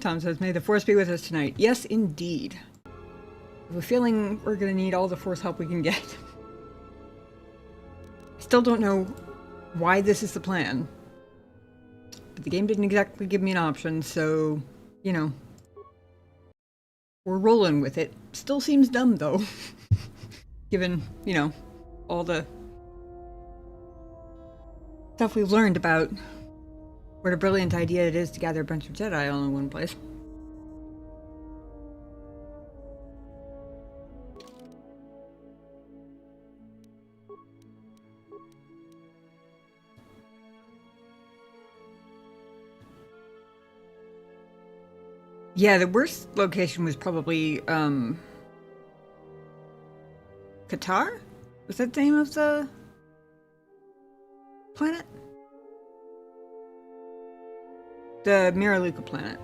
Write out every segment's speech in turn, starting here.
Tom says, may the Force be with us tonight. Yes, indeed. I have a feeling we're going to need all the Force help we can get. I still don't know why this is the plan. But the game didn't exactly give me an option, so, you know. We're rolling with it. Still seems dumb, though. Given, you know, all the stuff we've learned about what a brilliant idea it is to gather a bunch of Jedi all in one place. Yeah, the worst location was probably, Qatar? Was that the name of the planet? The Miraluka planet.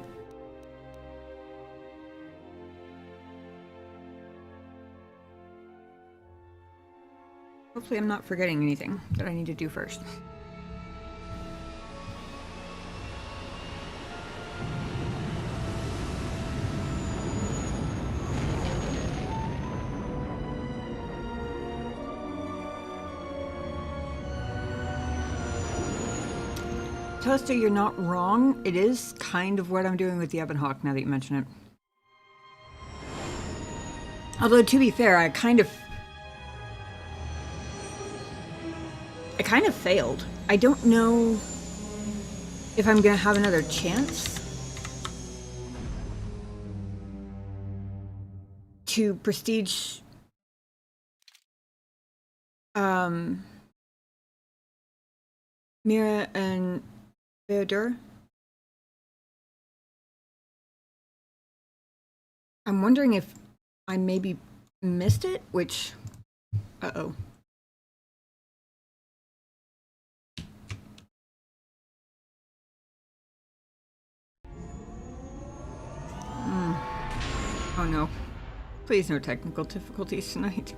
Hopefully I'm not forgetting anything that I need to do first. Toaster, you're not wrong. It is kind of what I'm doing with the Ebon Hawk now that you mention it. Although, to be fair, I kind of failed. I don't know if I'm gonna have another chance to prestige Mira and Theodore. I'm wondering if I maybe missed it, which... Uh-oh. Oh no. Please no technical difficulties tonight.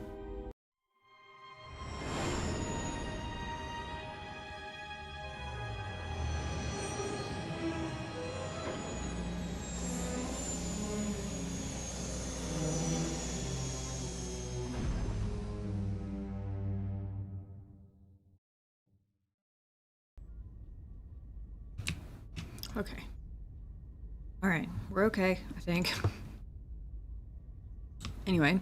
Okay. Alright, we're okay, I think. Anyway.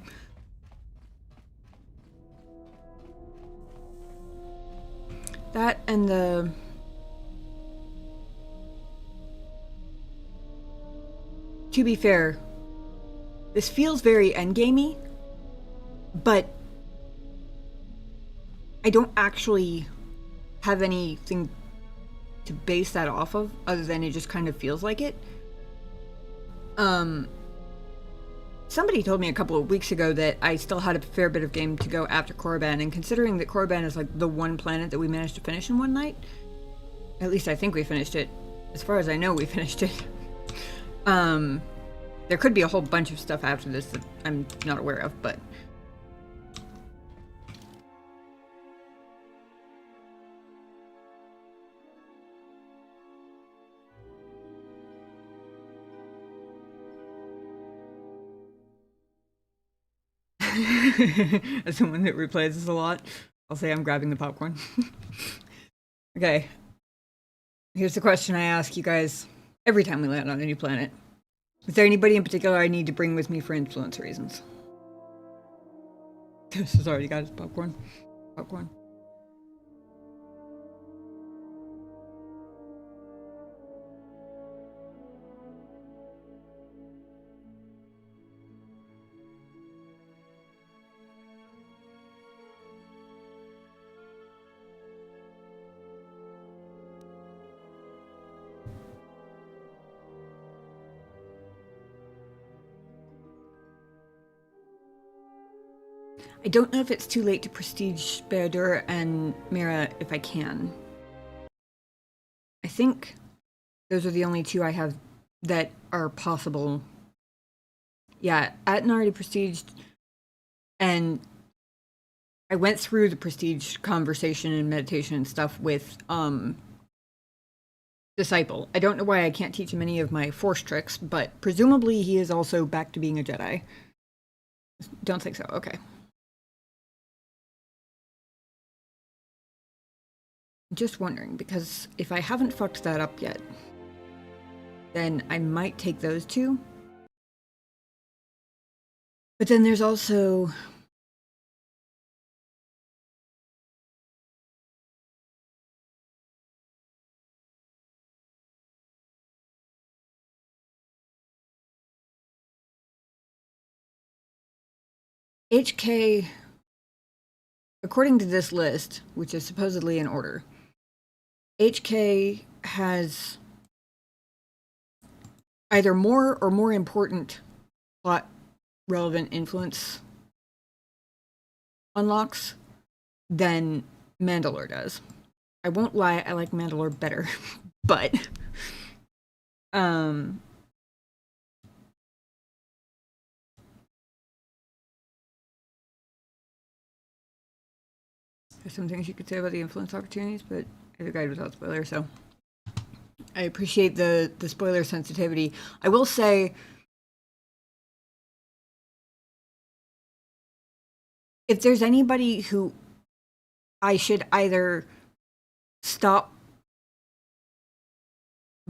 That and the... To be fair, this feels very endgamey, but I don't actually have anything to base that off of, other than it just kind of feels like it. Somebody told me a couple of weeks ago that I still had a fair bit of game to go after Korriban, and considering that Korriban is like the one planet that we managed to finish in one night, at least I think we finished it. As far as I know, we finished it. There could be a whole bunch of stuff after this that I'm not aware of, but... As someone that replays this a lot, I'll say I'm grabbing the popcorn. Okay. Here's the question I ask you guys every time we land on a new planet. Is there anybody in particular I need to bring with me for influence reasons? This has already got his popcorn. Popcorn. I don't know if it's too late to prestige Beadur and Mira if I can. I think those are the only two I have that are possible. Yeah, Atten already prestiged, and I went through the prestige conversation and meditation and stuff with the disciple. I don't know why I can't teach him any of my Force tricks, but presumably he is also back to being a Jedi. Don't think so. Okay. Just wondering, because if I haven't fucked that up yet, then I might take those two. But then there's also... HK, according to this list, which is supposedly in order, HK has either more or more important plot relevant influence unlocks than Mandalore does. I won't lie, I like Mandalore better, but there's some things you could say about the influence opportunities, but I have a guide without spoilers, so I appreciate the spoiler sensitivity. I will say, if there's anybody who I should either stop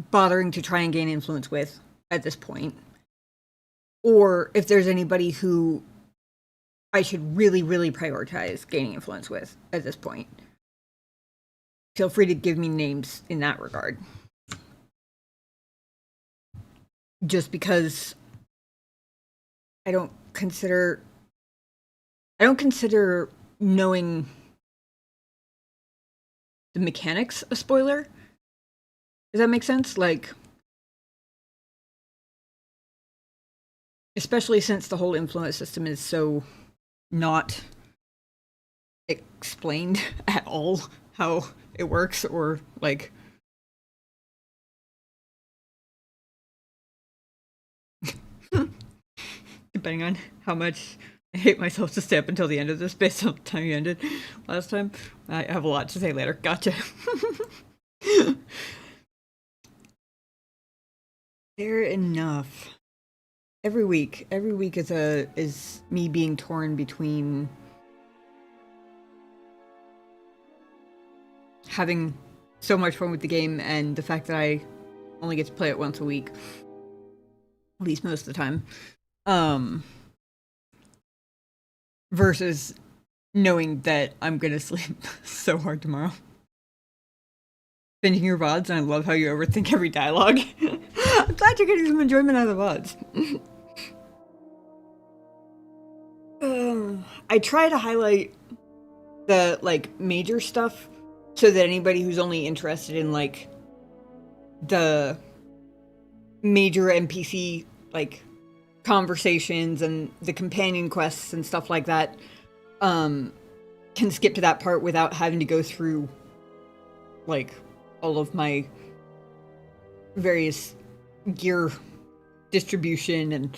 bothering to try and gain influence with at this point, or if there's anybody who I should really, really prioritize gaining influence with at this point, feel free to give me names in that regard. Just because I don't consider knowing the mechanics a spoiler. Does that make sense? Like, especially since the whole influence system is so not explained at all how it works, or like depending on how much I hate myself to stay up until the end of this based on the time you ended last time. I have a lot to say later. Gotcha. Fair enough. Every week is me being torn between having so much fun with the game and the fact that I only get to play it once a week, at least most of the time, versus knowing that I'm gonna sleep so hard tomorrow. Binging your VODs, and I love how you overthink every dialogue. I'm glad you're getting some enjoyment out of the VODs. I try to highlight the, like, major stuff so that anybody who's only interested in, like, the major NPC, like, conversations and the companion quests and stuff like that, can skip to that part without having to go through, like, all of my various gear distribution and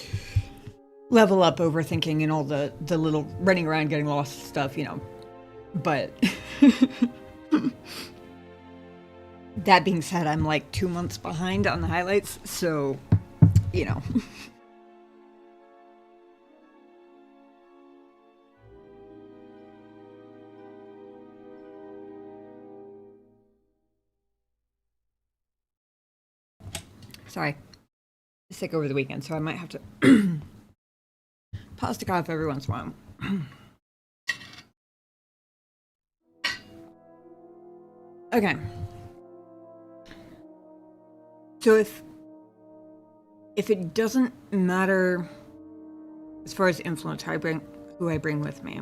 level up overthinking and all the little running around getting lost stuff, you know. But that being said, I'm like 2 months behind on the highlights, so, you know. Sorry. Sick over the weekend, so I might have to pause to cough every once in a while. Okay. So if it doesn't matter as far as influence, who I bring with me.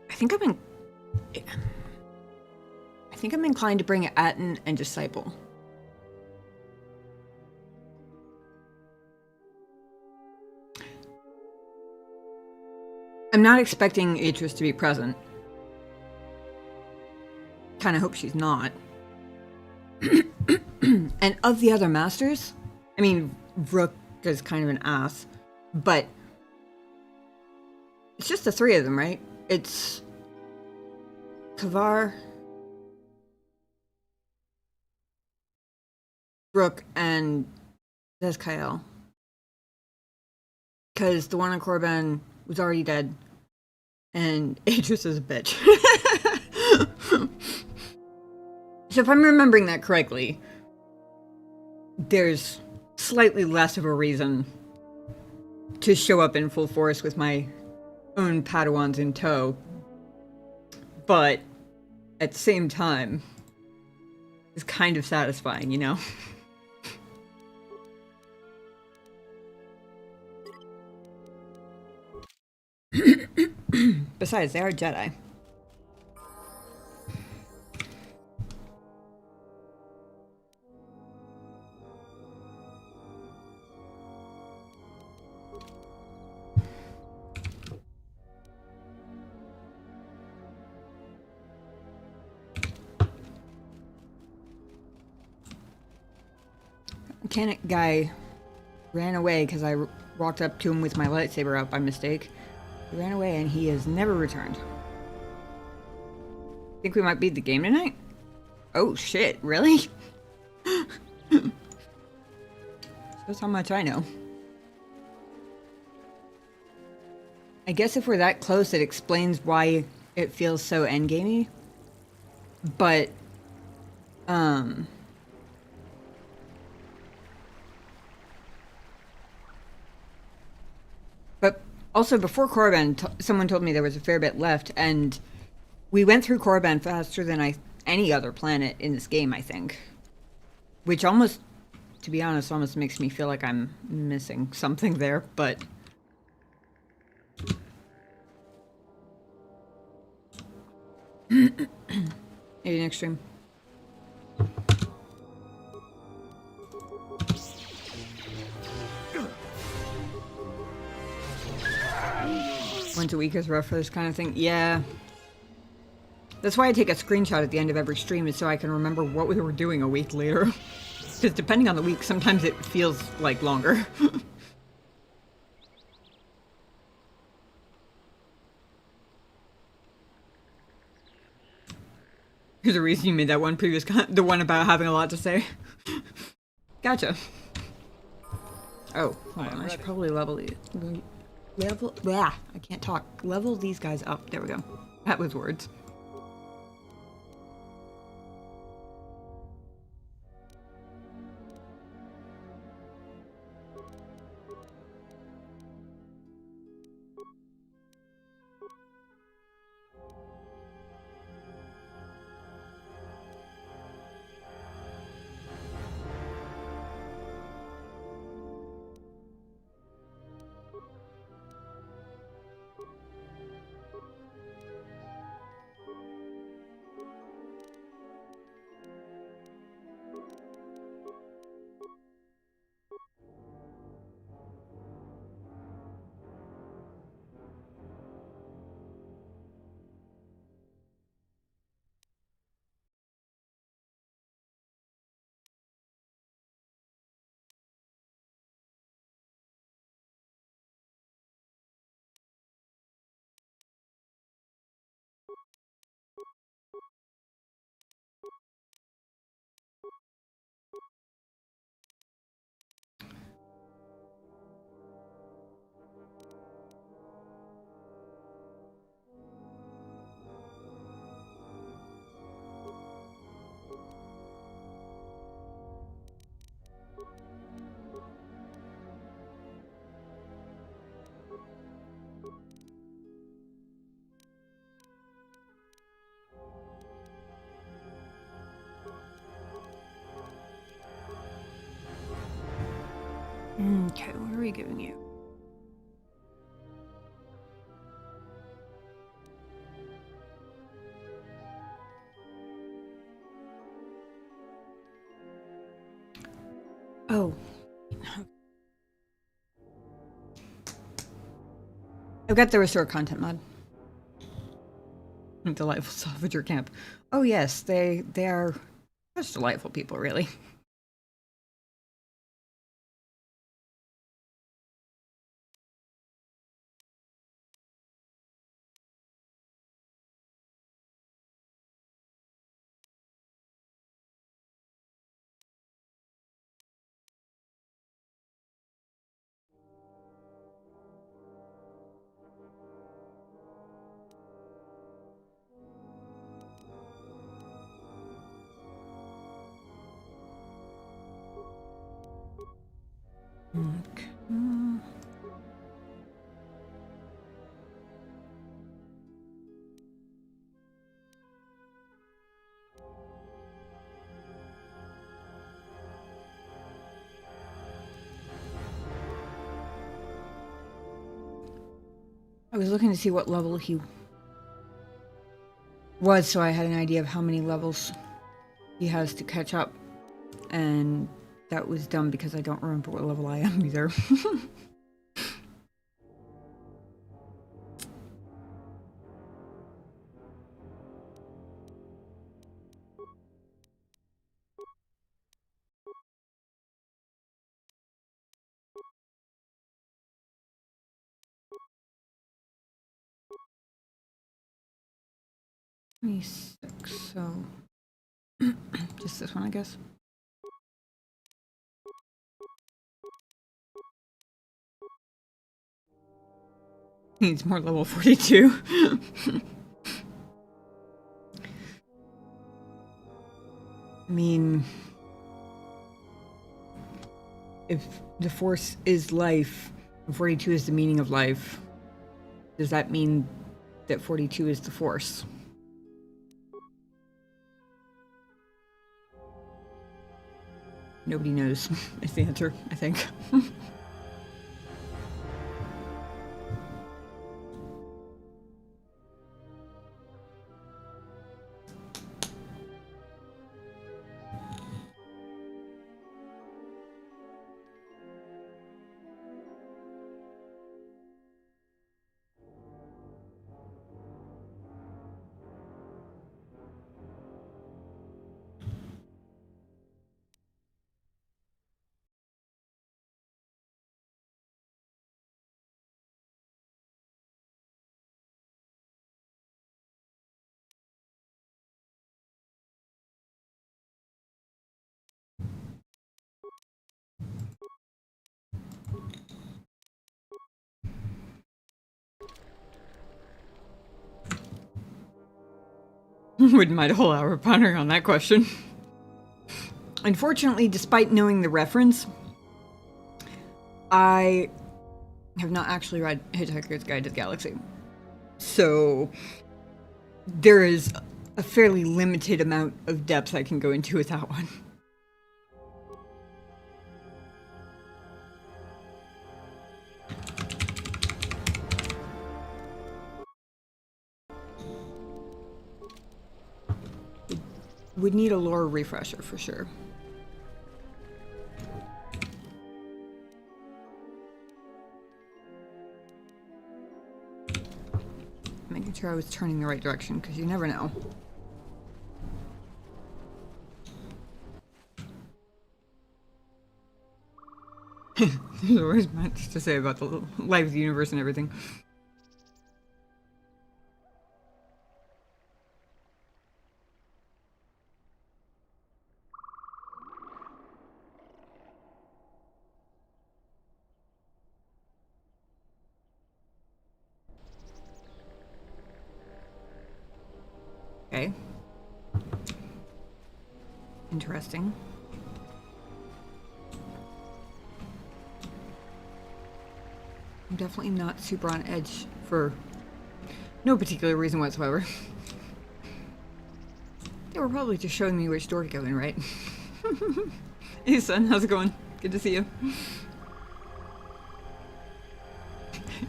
I think I'm inclined to bring Atten and Disciple. I'm not expecting Atrus to be present. Kind of hope she's not. And of the other masters, I mean, Vrook is kind of an ass, But it's just the three of them, right? It's Kavar, Brooke, and Zezkael. Because the one on Korban was already dead, and Idris is a bitch. So if I'm remembering that correctly, there's slightly less of a reason to show up in full force with my own Padawans in tow. But at the same time, it's kind of satisfying, you know? Besides, they are Jedi. Mechanic guy ran away because I walked up to him with my lightsaber out by mistake. He ran away and he has never returned. Think we might beat the game tonight? Oh shit, really? That's how much I know. I guess if we're that close, it explains why it feels so endgamey. But, but also before Korriban, someone told me there was a fair bit left, and we went through Korriban faster than any other planet in this game, I think. Which almost, to be honest, almost makes me feel like I'm missing something there, but... Maybe next stream. Once a week is rough for this kind of thing. Yeah. That's why I take a screenshot at the end of every stream, is so I can remember what we were doing a week later. Because depending on the week, sometimes it feels like longer. There's a reason you made that one previous the one about having a lot to say. Gotcha. Oh, hold on, I should probably level these. I can't talk. Level these guys up. There we go. That was words. Okay, what are we giving you? Oh. I've got the restore content mod. Delightful Salvager Camp. Oh yes, they are such delightful people, really. I was looking to see what level he was, so I had an idea of how many levels he has to catch up. And that was dumb because I don't remember what level I am either. .26, so just this one, I guess. Needs more level 42. I mean, if the Force is life, and 42 is the meaning of life, does that mean that 42 is the Force? Nobody knows, is the answer, I think. Wouldn't mind a whole hour pondering on that question. Unfortunately, despite knowing the reference, I have not actually read Hitchhiker's Guide to the Galaxy. So there is a fairly limited amount of depth I can go into with that one. Would need a lore refresher for sure. Making sure I was turning the right direction, because you never know. There's always much to say about the life of the universe and everything. Okay. Interesting. I'm definitely not super on edge for no particular reason whatsoever. They were probably just showing me which door to go in, right? Hey son, how's it going? Good to see you.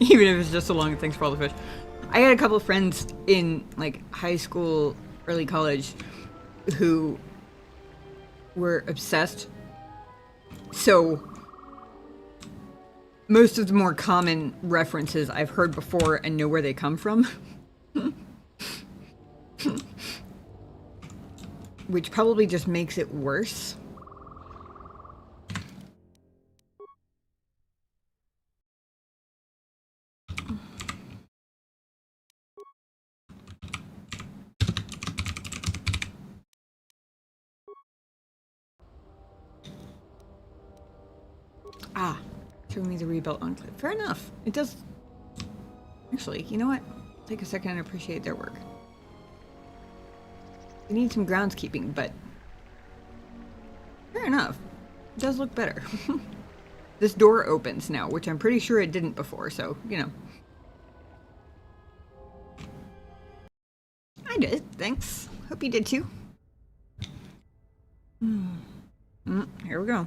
Even if it's just so long, thanks for all the fish. I had a couple of friends in like high school, early college, who were obsessed. So most of the more common references I've heard before and know where they come from. Which probably just makes it worse. Ah, showing me the rebuilt Enclave. Fair enough. It does. Actually, you know what? Take a second and appreciate their work. They need some groundskeeping, but fair enough. It does look better. This door opens now, which I'm pretty sure it didn't before, so, you know. I did, thanks. Hope you did too. Here we go.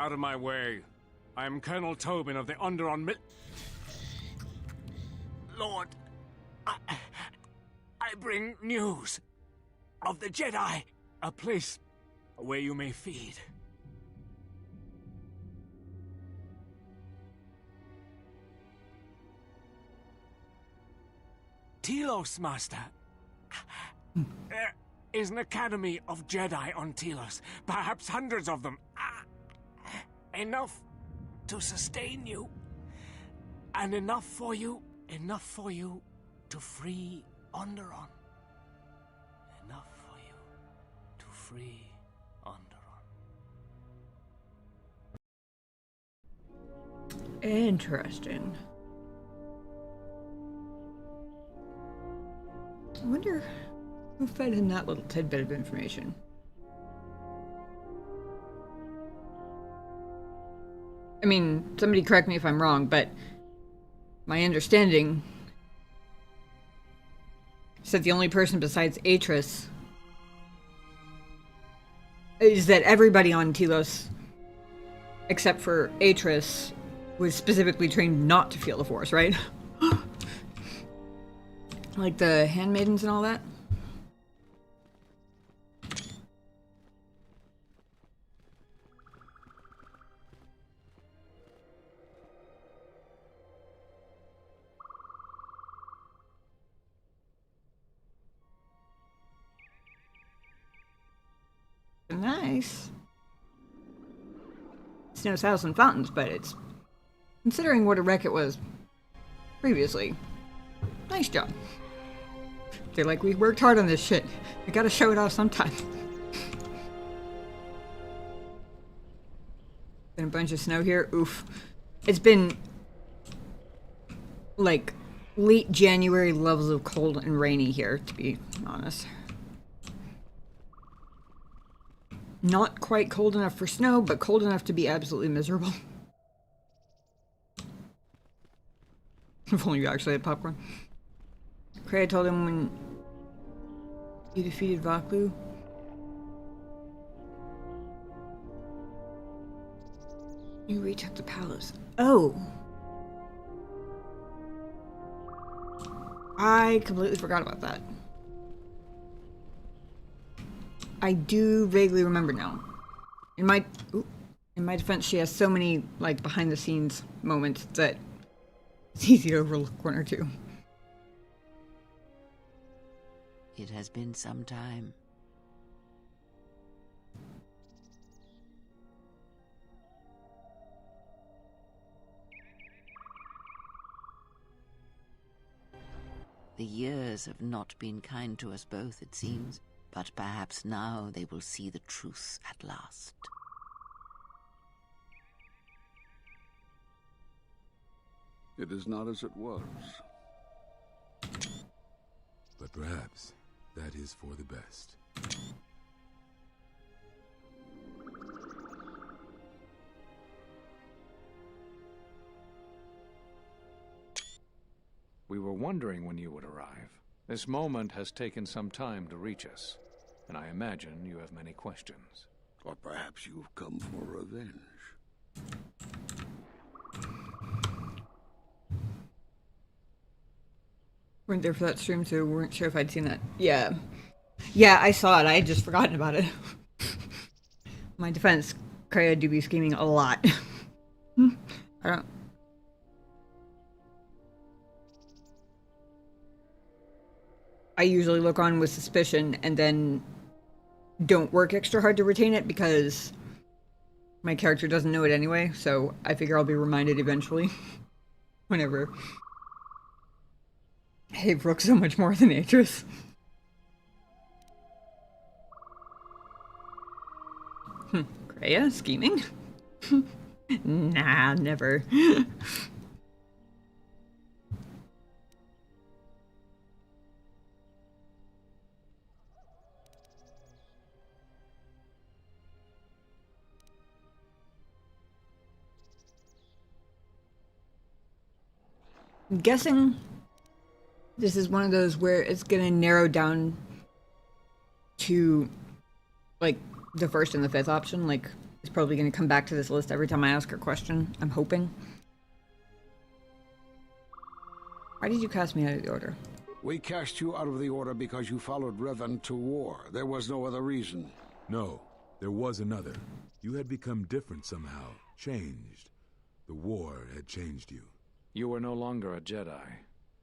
Out of my way. I am Colonel Tobin of the Onderon Lord, I bring news of the Jedi. A place where you may feed. Telos, Master. There is an academy of Jedi on Telos. Perhaps hundreds of them. Enough to sustain you. And enough for you to free Onderon. Enough for you to free Onderon. Interesting. I wonder who fed him that little tidbit of information. I mean, somebody correct me if I'm wrong, but my understanding is that the only person besides Atris is that everybody on Telos, except for Atris, was specifically trained not to feel the Force, right? Like the handmaidens and all that? Nice. It's no Thousand Fountains, but it's, considering what a wreck it was previously, nice job. They're like, we worked hard on this shit. We gotta show it off sometime. Been a bunch of snow here. Oof. It's been like late January levels of cold and rainy here, to be honest. Not quite cold enough for snow, but cold enough to be absolutely miserable. If only you actually had popcorn. Kreia told him when you defeated Vaklu. You retook the palace. Oh! I completely forgot about that. I do vaguely remember now. In my defense, she has so many, like, behind-the-scenes moments that it's easy to overlook one or two. It has been some time. The years have not been kind to us both, it seems, but perhaps now they will see the truth at last. It is not as it was. But perhaps that is for the best. We were wondering when you would arrive. This moment has taken some time to reach us, and I imagine you have many questions. Or perhaps you've come for revenge. Weren't there for that stream, so weren't sure if I'd seen that. Yeah. Yeah, I saw it. I had just forgotten about it. My defense, Kreia do be scheming a lot. I usually look on with suspicion and then don't work extra hard to retain it because my character doesn't know it anyway, so I figure I'll be reminded eventually. Whenever. Hey, Brooke, so much more than Atris. Kreia, scheming? Nah, never. I'm guessing this is one of those where it's gonna narrow down to like the first and the fifth option, like is probably going to come back to this list every time I ask her a question. I'm hoping. Why did you cast me out of the Order? We cast you out of the Order because you followed Revan to war. There was no other reason. No, there was another. You had become different somehow, changed. The war had changed you. You were no longer a Jedi,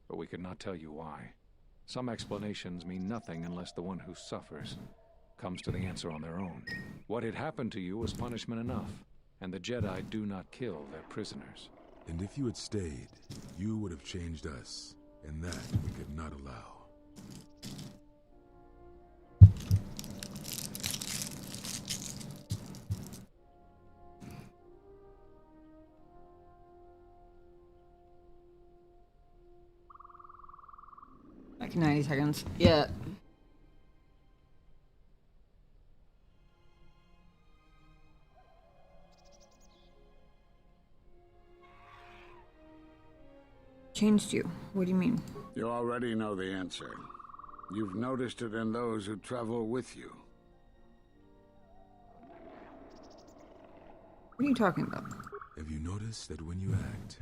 but we could not tell you why. Some explanations mean nothing unless the one who suffers comes to the answer on their own. What had happened to you was punishment enough, and the Jedi do not kill their prisoners. And if you had stayed, you would have changed us, and that we could not allow. Back in 90 seconds. Yeah. Changed you? What do you mean? You already know the answer. You've noticed it in those who travel with you. What are you talking about? Have you noticed that when you act,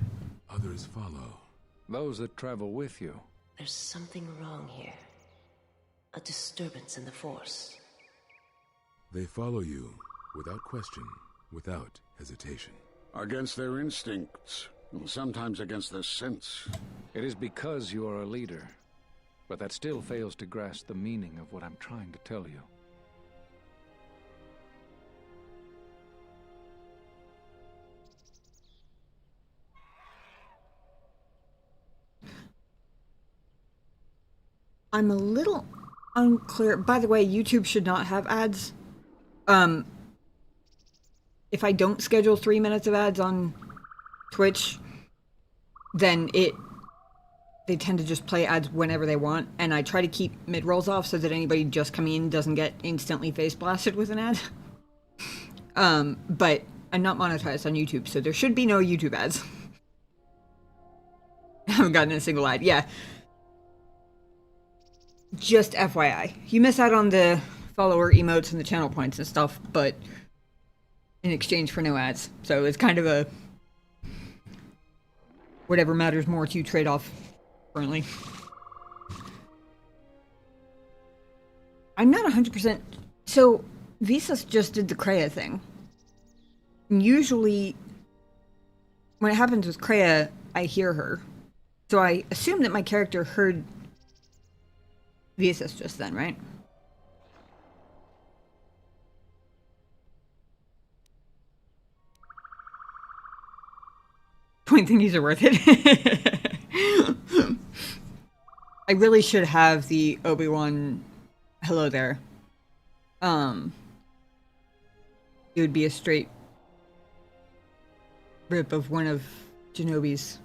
others follow? Those that travel with you. There's something wrong here. A disturbance in the Force. They follow you, without question, without hesitation. Against their instincts, and sometimes against their sense. It is because you are a leader, but that still fails to grasp the meaning of what I'm trying to tell you. I'm a little unclear. By the way, YouTube should not have ads. If I don't schedule 3 minutes of ads on Twitch, then they tend to just play ads whenever they want, and I try to keep mid-rolls off so that anybody just coming in doesn't get instantly face blasted with an ad. But I'm not monetized on YouTube, so there should be no YouTube ads. I haven't gotten a single ad. Yeah. Just FYI. You miss out on the follower emotes and the channel points and stuff, but in exchange for no ads. So it's kind of a whatever matters more to you trade-off currently. I'm not 100%... So, Visas just did the Kreia thing. And usually, when it happens with Kreia, I hear her. So I assume that my character heard Visas just then, right? Point thingies are worth it. I really should have the Obi-Wan hello there. It would be a straight rip of one of Genobi's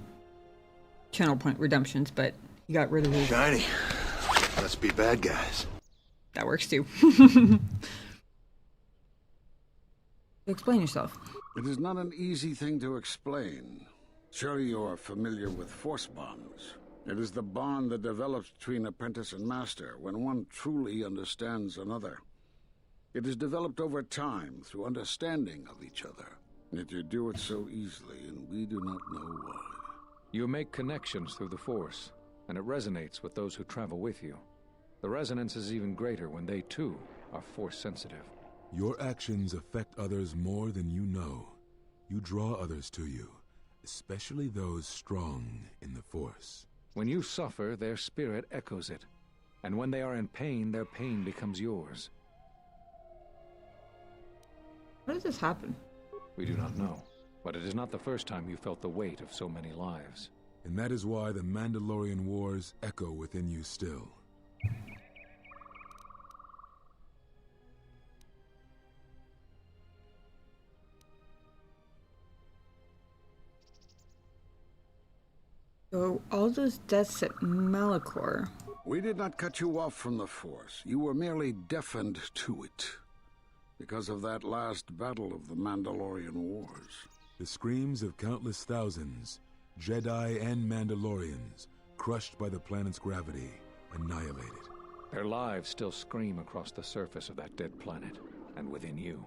channel point redemptions, but he got rid of his... Shiny. Must be bad guys. That works too. Explain yourself. It is not an easy thing to explain. Surely you are familiar with force bonds. It is the bond that develops between apprentice and master when one truly understands another. It is developed over time through understanding of each other. Yet you do it so easily, and we do not know why. You make connections through the Force, and it resonates with those who travel with you. The resonance is even greater when they, too, are Force-sensitive. Your actions affect others more than you know. You draw others to you, especially those strong in the Force. When you suffer, their spirit echoes it. And when they are in pain, their pain becomes yours. How does this happen? We do not know, but it is not the first time you felt the weight of so many lives. And that is why the Mandalorian Wars echo within you still. So, all those deaths at Malachor... We did not cut you off from the Force. You were merely deafened to it. Because of that last battle of the Mandalorian Wars. The screams of countless thousands, Jedi and Mandalorians, crushed by the planet's gravity, annihilated. Their lives still scream across the surface of that dead planet, and within you.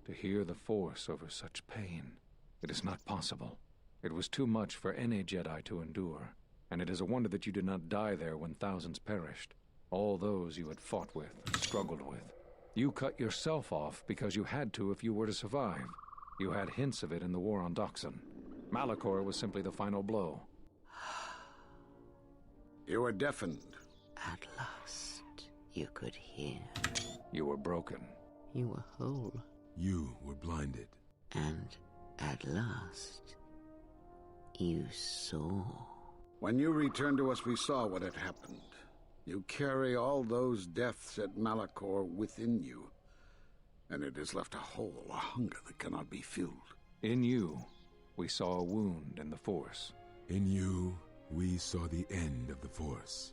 To hear the Force over such pain. It is not possible. It was too much for any Jedi to endure. And it is a wonder that you did not die there when thousands perished. All those you had fought with, struggled with. You cut yourself off because you had to if you were to survive. You had hints of it in the war on Doxon. Malachor was simply the final blow. You were deafened. At last, you could hear. You were broken. You were whole. You were blinded. And at last, you saw. When you returned to us, we saw what had happened. You carry all those deaths at Malachor within you. And it has left a hole, a hunger that cannot be filled. In you, we saw a wound in the Force. In you, we saw the end of the Force.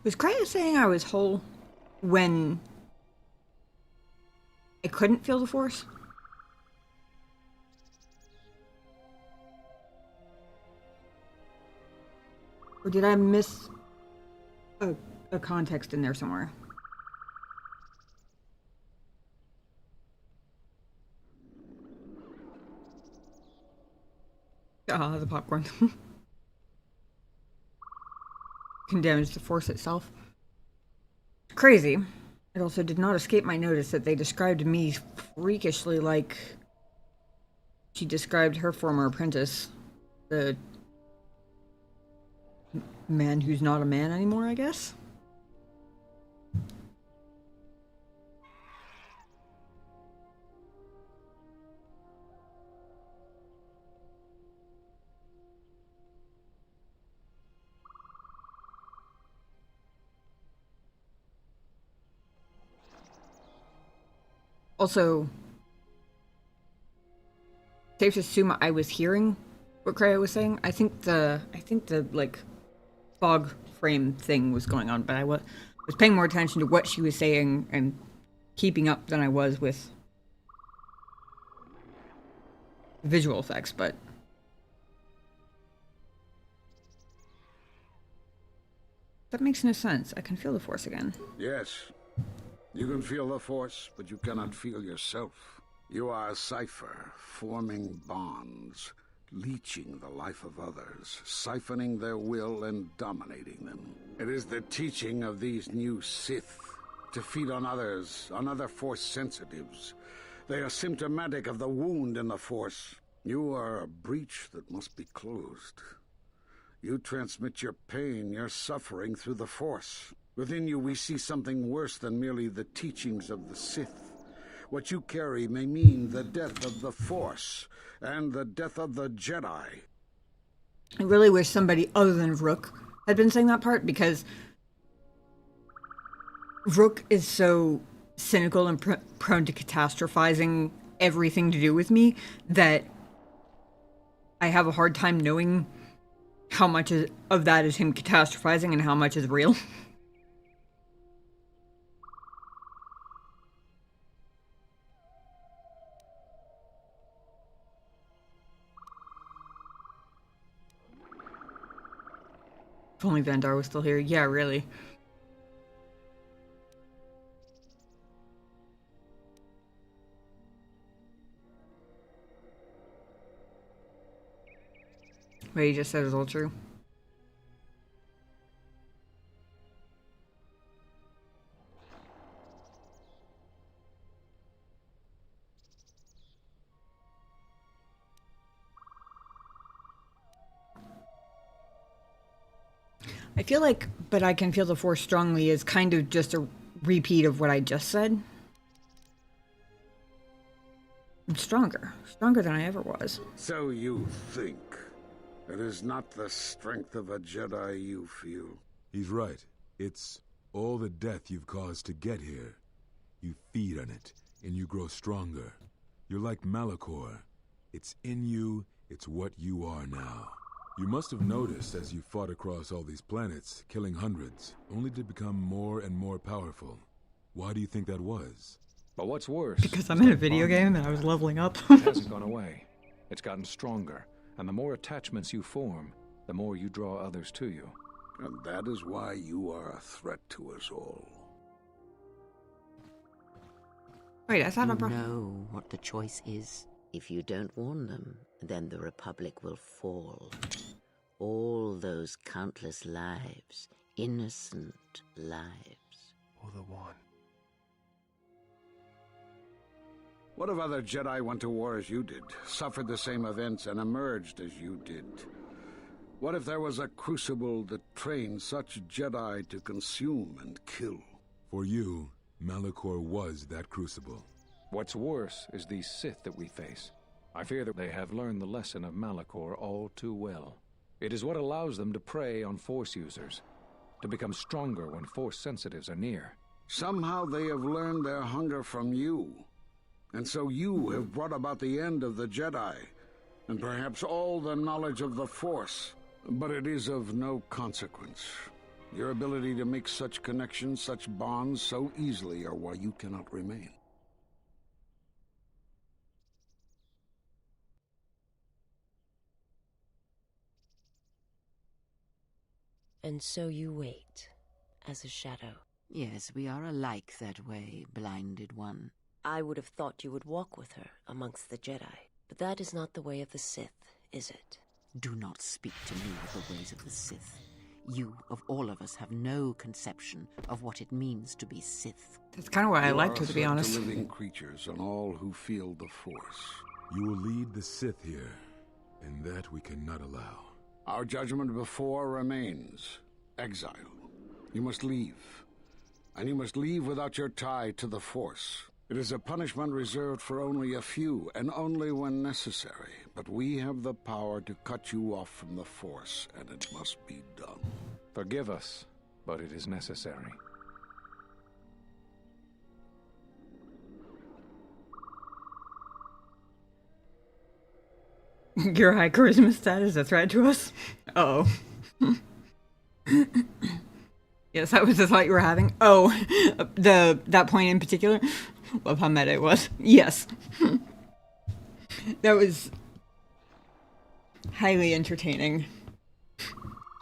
Was Kreia saying I was whole when I couldn't feel the Force? Or did I miss a context in there somewhere? Ah, the popcorn. Can damage the Force itself. Crazy. It also did not escape my notice that they described me freakishly like she described her former apprentice. The man who's not a man anymore, I guess? Also, safe to assume I was hearing what Kreia was saying. I think the like fog frame thing was going on, but I was paying more attention to what she was saying and keeping up than I was with visual effects, but that makes no sense. I can feel the Force again. Yes. You can feel the Force, but you cannot feel yourself. You are a cipher, forming bonds, leeching the life of others, siphoning their will and dominating them. It is the teaching of these new Sith to feed on others, on other Force sensitives. They are symptomatic of the wound in the Force. You are a breach that must be closed. You transmit your pain, your suffering through the Force. Within you we see something worse than merely the teachings of the Sith. What you carry may mean the death of the Force, and the death of the Jedi. I really wish somebody other than Rook had been saying that part, because Rook is so cynical and prone to catastrophizing everything to do with me that I have a hard time knowing how much of that is him catastrophizing and how much is real. If only Vandar was still here. Yeah, really. What you just said is all true. I feel like, but I can feel the Force strongly is kind of just a repeat of what I just said. I'm stronger. Stronger than I ever was. So you think. It is not the strength of a Jedi you feel. He's right. It's all the death you've caused to get here. You feed on it, and you grow stronger. You're like Malachor. It's in you, it's what you are now. You must have noticed as you fought across all these planets, killing hundreds, only to become more and more powerful. Why do you think that was? But what's worse... Because I'm is in a that video bonding game you and I was have. leveling up. It hasn't gone away. It's gotten stronger, and the more attachments you form, the more you draw others to you. And that is why you are a threat to us all. Wait, I thought I You brought... know what the choice is. If you don't warn them, then the Republic will fall. All those countless lives, innocent lives. Or the one. What if other Jedi went to war as you did, suffered the same events, and emerged as you did? What if there was a crucible that trained such Jedi to consume and kill? For you, Malachor was that crucible. What's worse is these Sith that we face. I fear that they have learned the lesson of Malachor all too well. It is what allows them to prey on Force users, to become stronger when Force sensitives are near. Somehow they have learned their hunger from you. And so you have brought about the end of the Jedi, and perhaps all the knowledge of the Force. But it is of no consequence. Your ability to make such connections, such bonds so easily are why you cannot remain. And so you wait, as a shadow. Yes, we are alike that way, blinded one. I would have thought you would walk with her amongst the Jedi. But that is not the way of the Sith, is it? Do not speak to me of the ways of the Sith. You, of all of us, have no conception of what it means to be Sith. That's kind of why I You liked are her, to be a threat honest. to living creatures and all who feel the Force. You will lead the Sith here, and that we cannot allow. Our judgment before remains. Exile. You must leave. And you must leave without your tie to the Force. It is a punishment reserved for only a few, and only when necessary. But we have the power to cut you off from the Force, and it must be done. Forgive us, but it is necessary. Your high charisma status is a threat to us? Uh-oh. Yes, that was the thought you were having? Oh, that point in particular? Love how meta it was. Yes. That was highly entertaining.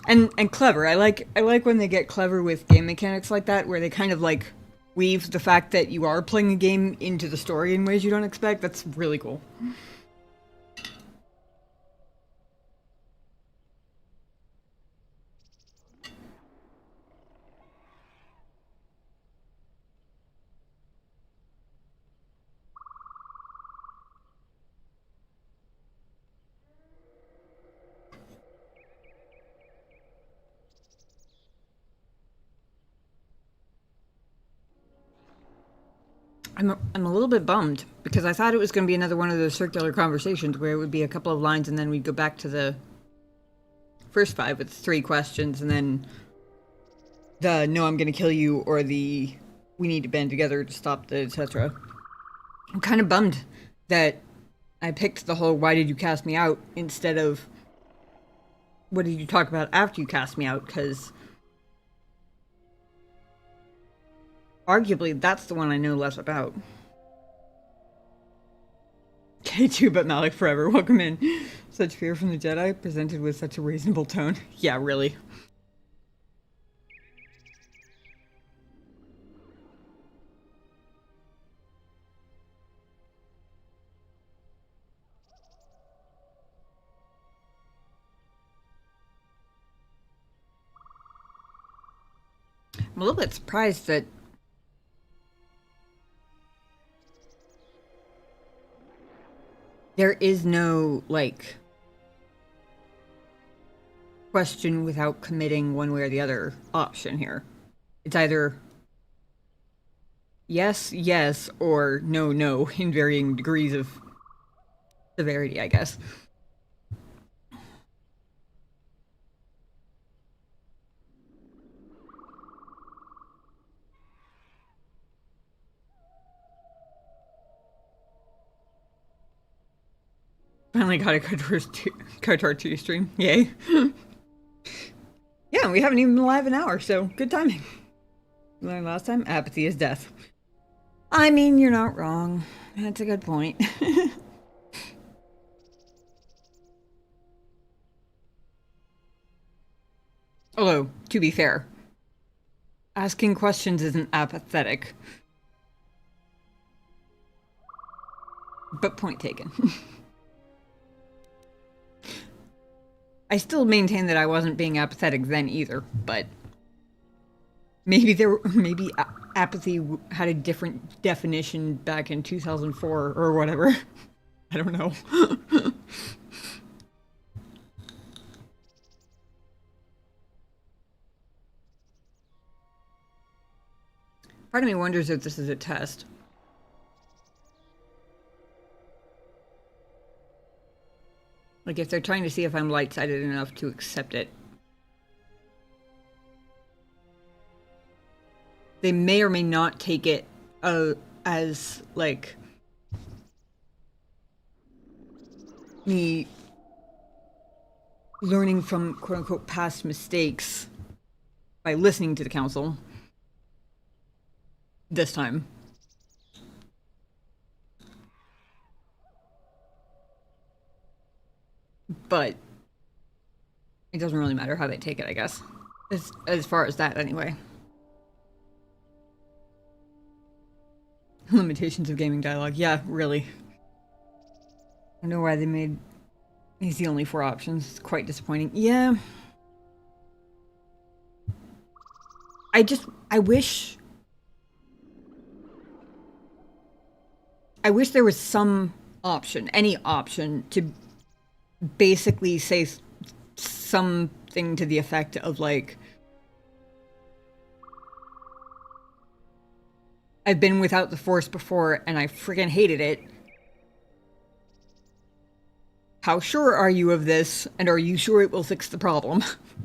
And clever. I like when they get clever with game mechanics like that, where they kind of like weave the fact that you are playing a game into the story in ways you don't expect. That's really cool. I'm a little bit bummed because I thought it was going to be another one of those circular conversations where it would be a couple of lines and then we'd go back to the first 5 with 3 questions and then the no, I'm going to kill you, or the we need to band together to stop the etc. I'm kind of bummed that I picked the whole why did you cast me out instead of what did you talk about after you cast me out, because arguably, that's the one I know less about. K2, but Malik forever. Welcome in. Such fear from the Jedi, presented with such a reasonable tone. Yeah, really. I'm a little bit surprised that there is no, like, question without committing one way or the other option here. It's either yes, yes, or no, no, in varying degrees of severity, I guess. Finally got a KOTOR 2 stream. Yay. Yeah, we haven't even been live an hour, so good timing. Learned last time, apathy is death. I mean, you're not wrong. That's a good point. Although, to be fair, asking questions isn't apathetic. But point taken. I still maintain that I wasn't being apathetic then either, but maybe apathy had a different definition back in 2004 or whatever. I don't know. Part of me wonders if this is a test. Like if they're trying to see if I'm light-sided enough to accept it. They may or may not take it as, like, me learning from quote-unquote past mistakes by listening to the council. This time. But it doesn't really matter how they take it, I guess. As far as that, anyway. Limitations of gaming dialogue. Yeah, really. I know why they made these the only 4 options. It's quite disappointing. Yeah. I wish there was some option, any option, to basically say something to the effect of, like, I've been without the Force before and I friggin' hated it. How sure are you of this, and are you sure it will fix the problem?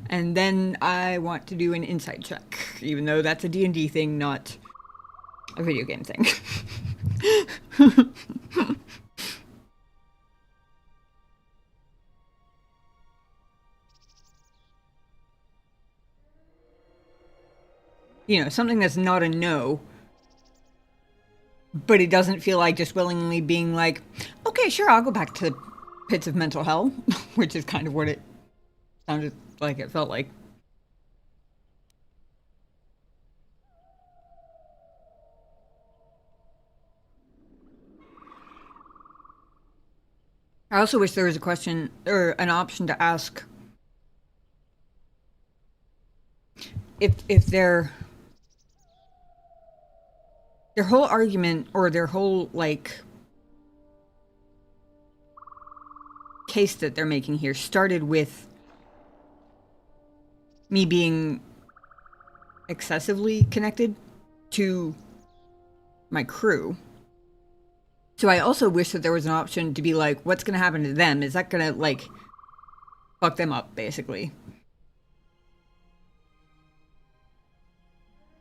And then I want to do an insight check, even though that's a D&D thing, not a video game thing. You know, something that's not a no, but it doesn't feel like just willingly being like, okay, sure, I'll go back to pits of mental hell, which is kind of what it sounded like it felt like. I also wish there was a question or an option to ask if their whole argument or their whole, like, case that they're making here started with me being excessively connected to my crew. So I also wish that there was an option to be like, what's going to happen to them? Is that going to, like, fuck them up, basically?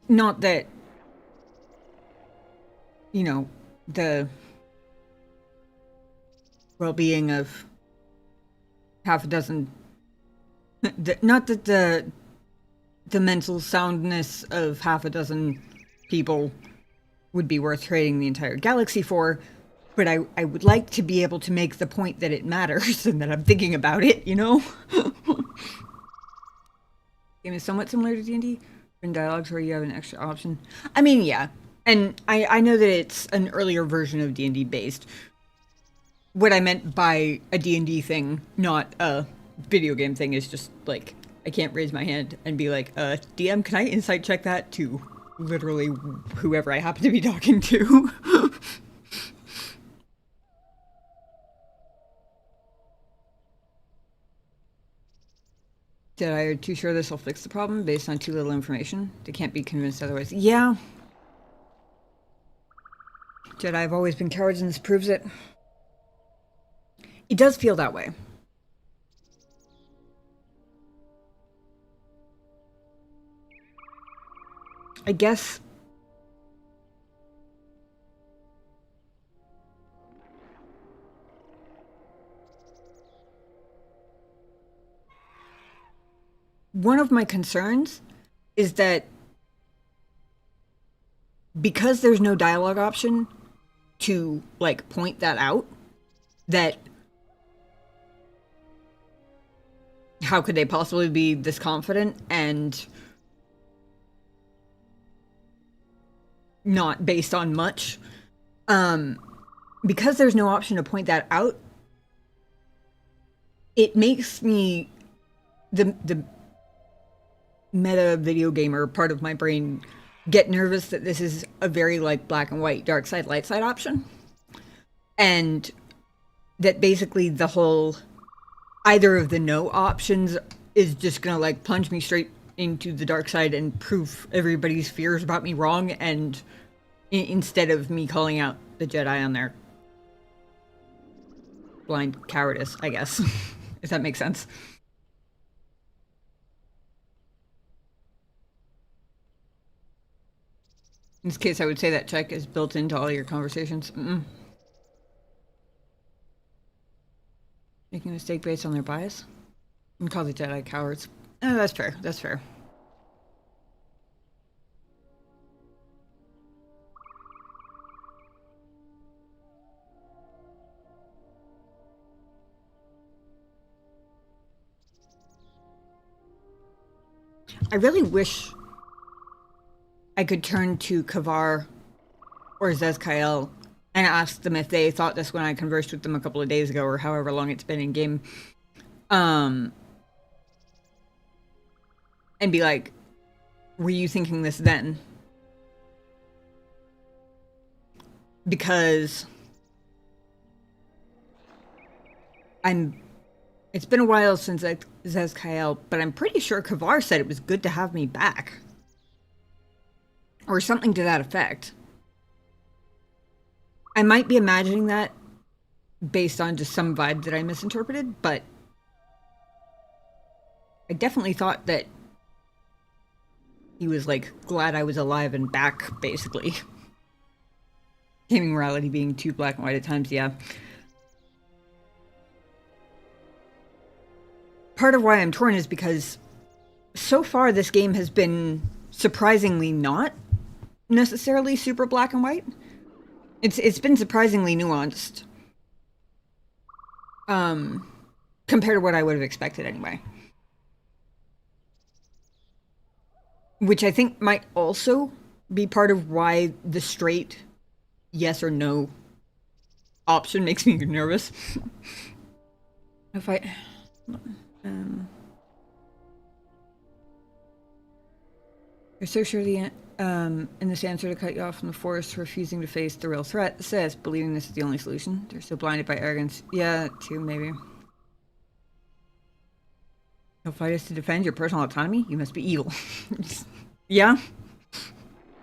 Not that, you know, the well-being of half a dozen... Not that the mental soundness of half a dozen people would be worth trading the entire galaxy for, but I would like to be able to make the point that it matters and that I'm thinking about it, you know? Game is somewhat similar to D&D in dialogues where you have an extra option. I mean, yeah. And I know that it's an earlier version of D&D based. What I meant by a D&D thing, not a video game thing, is just, like, I can't raise my hand and be like, DM, can I insight check that to literally whoever I happen to be talking to? Jedi are too sure this will fix the problem based on too little information. They can't be convinced otherwise. Yeah. Jedi have always been cowards and this proves it. It does feel that way. I guess one of my concerns is that because there's no dialogue option to, like, point that out, that how could they possibly be this confident and not based on much? Because there's no option to point that out, it makes me, the meta video gamer part of my brain, get nervous that this is a very, like, black and white, dark side, light side option. And that basically the whole either of the no options is just gonna, like, plunge me straight into the dark side and prove everybody's fears about me wrong, and instead of me calling out the Jedi on their blind cowardice, I guess. If that makes sense. In this case, I would say that check is built into all your conversations. Making a mistake based on their bias? And call the Jedi cowards. Oh, that's fair. That's fair. I really wish I could turn to Kavar or Zezkael and ask them if they thought this when I conversed with them a couple of days ago, or however long it's been in game. And be like, were you thinking this then? Because it's been a while since Zezkael, but I'm pretty sure Kavar said it was good to have me back. Or something to that effect. I might be imagining that based on just some vibe that I misinterpreted, but I definitely thought that he was, like, glad I was alive and back, basically. Gaming morality being too black and white at times, yeah. Part of why I'm torn is because so far this game has been surprisingly not necessarily super black and white. It's been surprisingly nuanced. Compared to what I would have expected anyway. Which I think might also be part of why the straight yes or no option makes me nervous. If I... You're so sure in this answer to cut you off from the Force, refusing to face the real threat, says, believing this is the only solution. They're so blinded by arrogance. Yeah, too, maybe. You'll fight us to defend your personal autonomy? You must be evil. Yeah?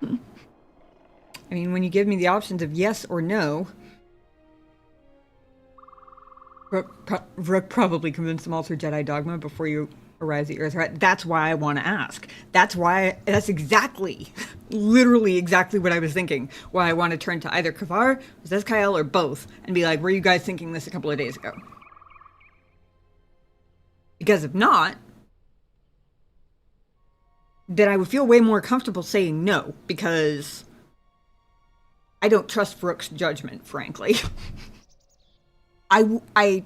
I mean, when you give me the options of yes or no, Rook probably convinced them all through Jedi dogma before you arrives at your threat. That's why I want to ask. That's exactly, literally exactly what I was thinking. Why I want to turn to either Kavar, Zezkael, or both, and be like, were you guys thinking this a couple of days ago? Because if not, then I would feel way more comfortable saying no, because I don't trust Rook's judgment, frankly. I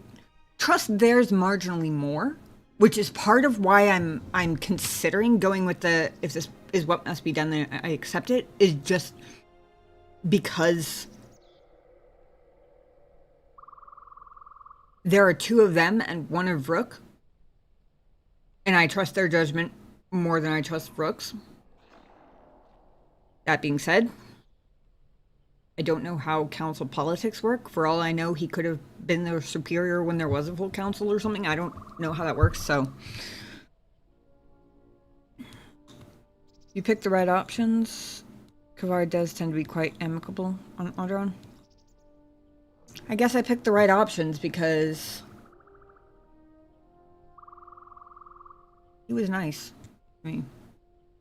trust theirs marginally more, which is part of why I'm considering going with the, if this is what must be done, then I accept it, is just because there are two of them and one of Rook, and I trust their judgment more than I trust Rook's. That being said, I don't know how council politics work. For all I know, he could have been their superior when there was a full council or something. I don't know how that works, so. You pick the right options. Kavar does tend to be quite amicable on Alderaan. I guess I picked the right options because he was nice. I mean,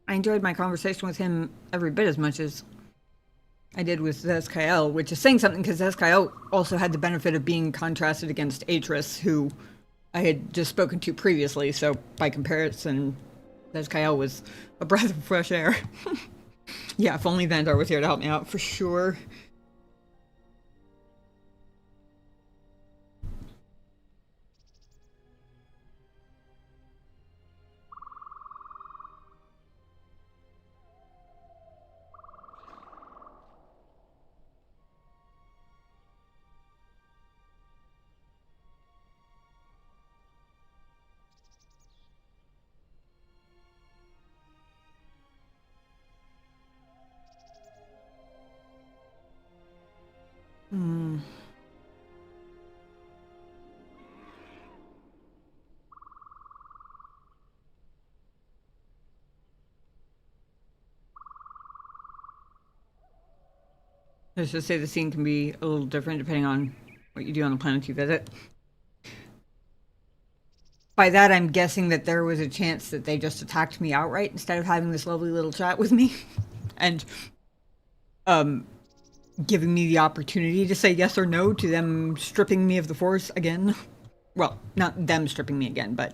I enjoyed my conversation with him every bit as much as I did with Zezkael, which is saying something because Zezkael also had the benefit of being contrasted against Atris, who I had just spoken to previously, so by comparison, Says Kyle was a breath of fresh air. Yeah, if only Vandar was here to help me out, for sure. Hmm. Let's just say the scene can be a little different depending on what you do on the planet you visit. By that, I'm guessing that there was a chance that they just attacked me outright instead of having this lovely little chat with me. And, giving me the opportunity to say yes or no to them stripping me of the Force again. Well, not them stripping me again, but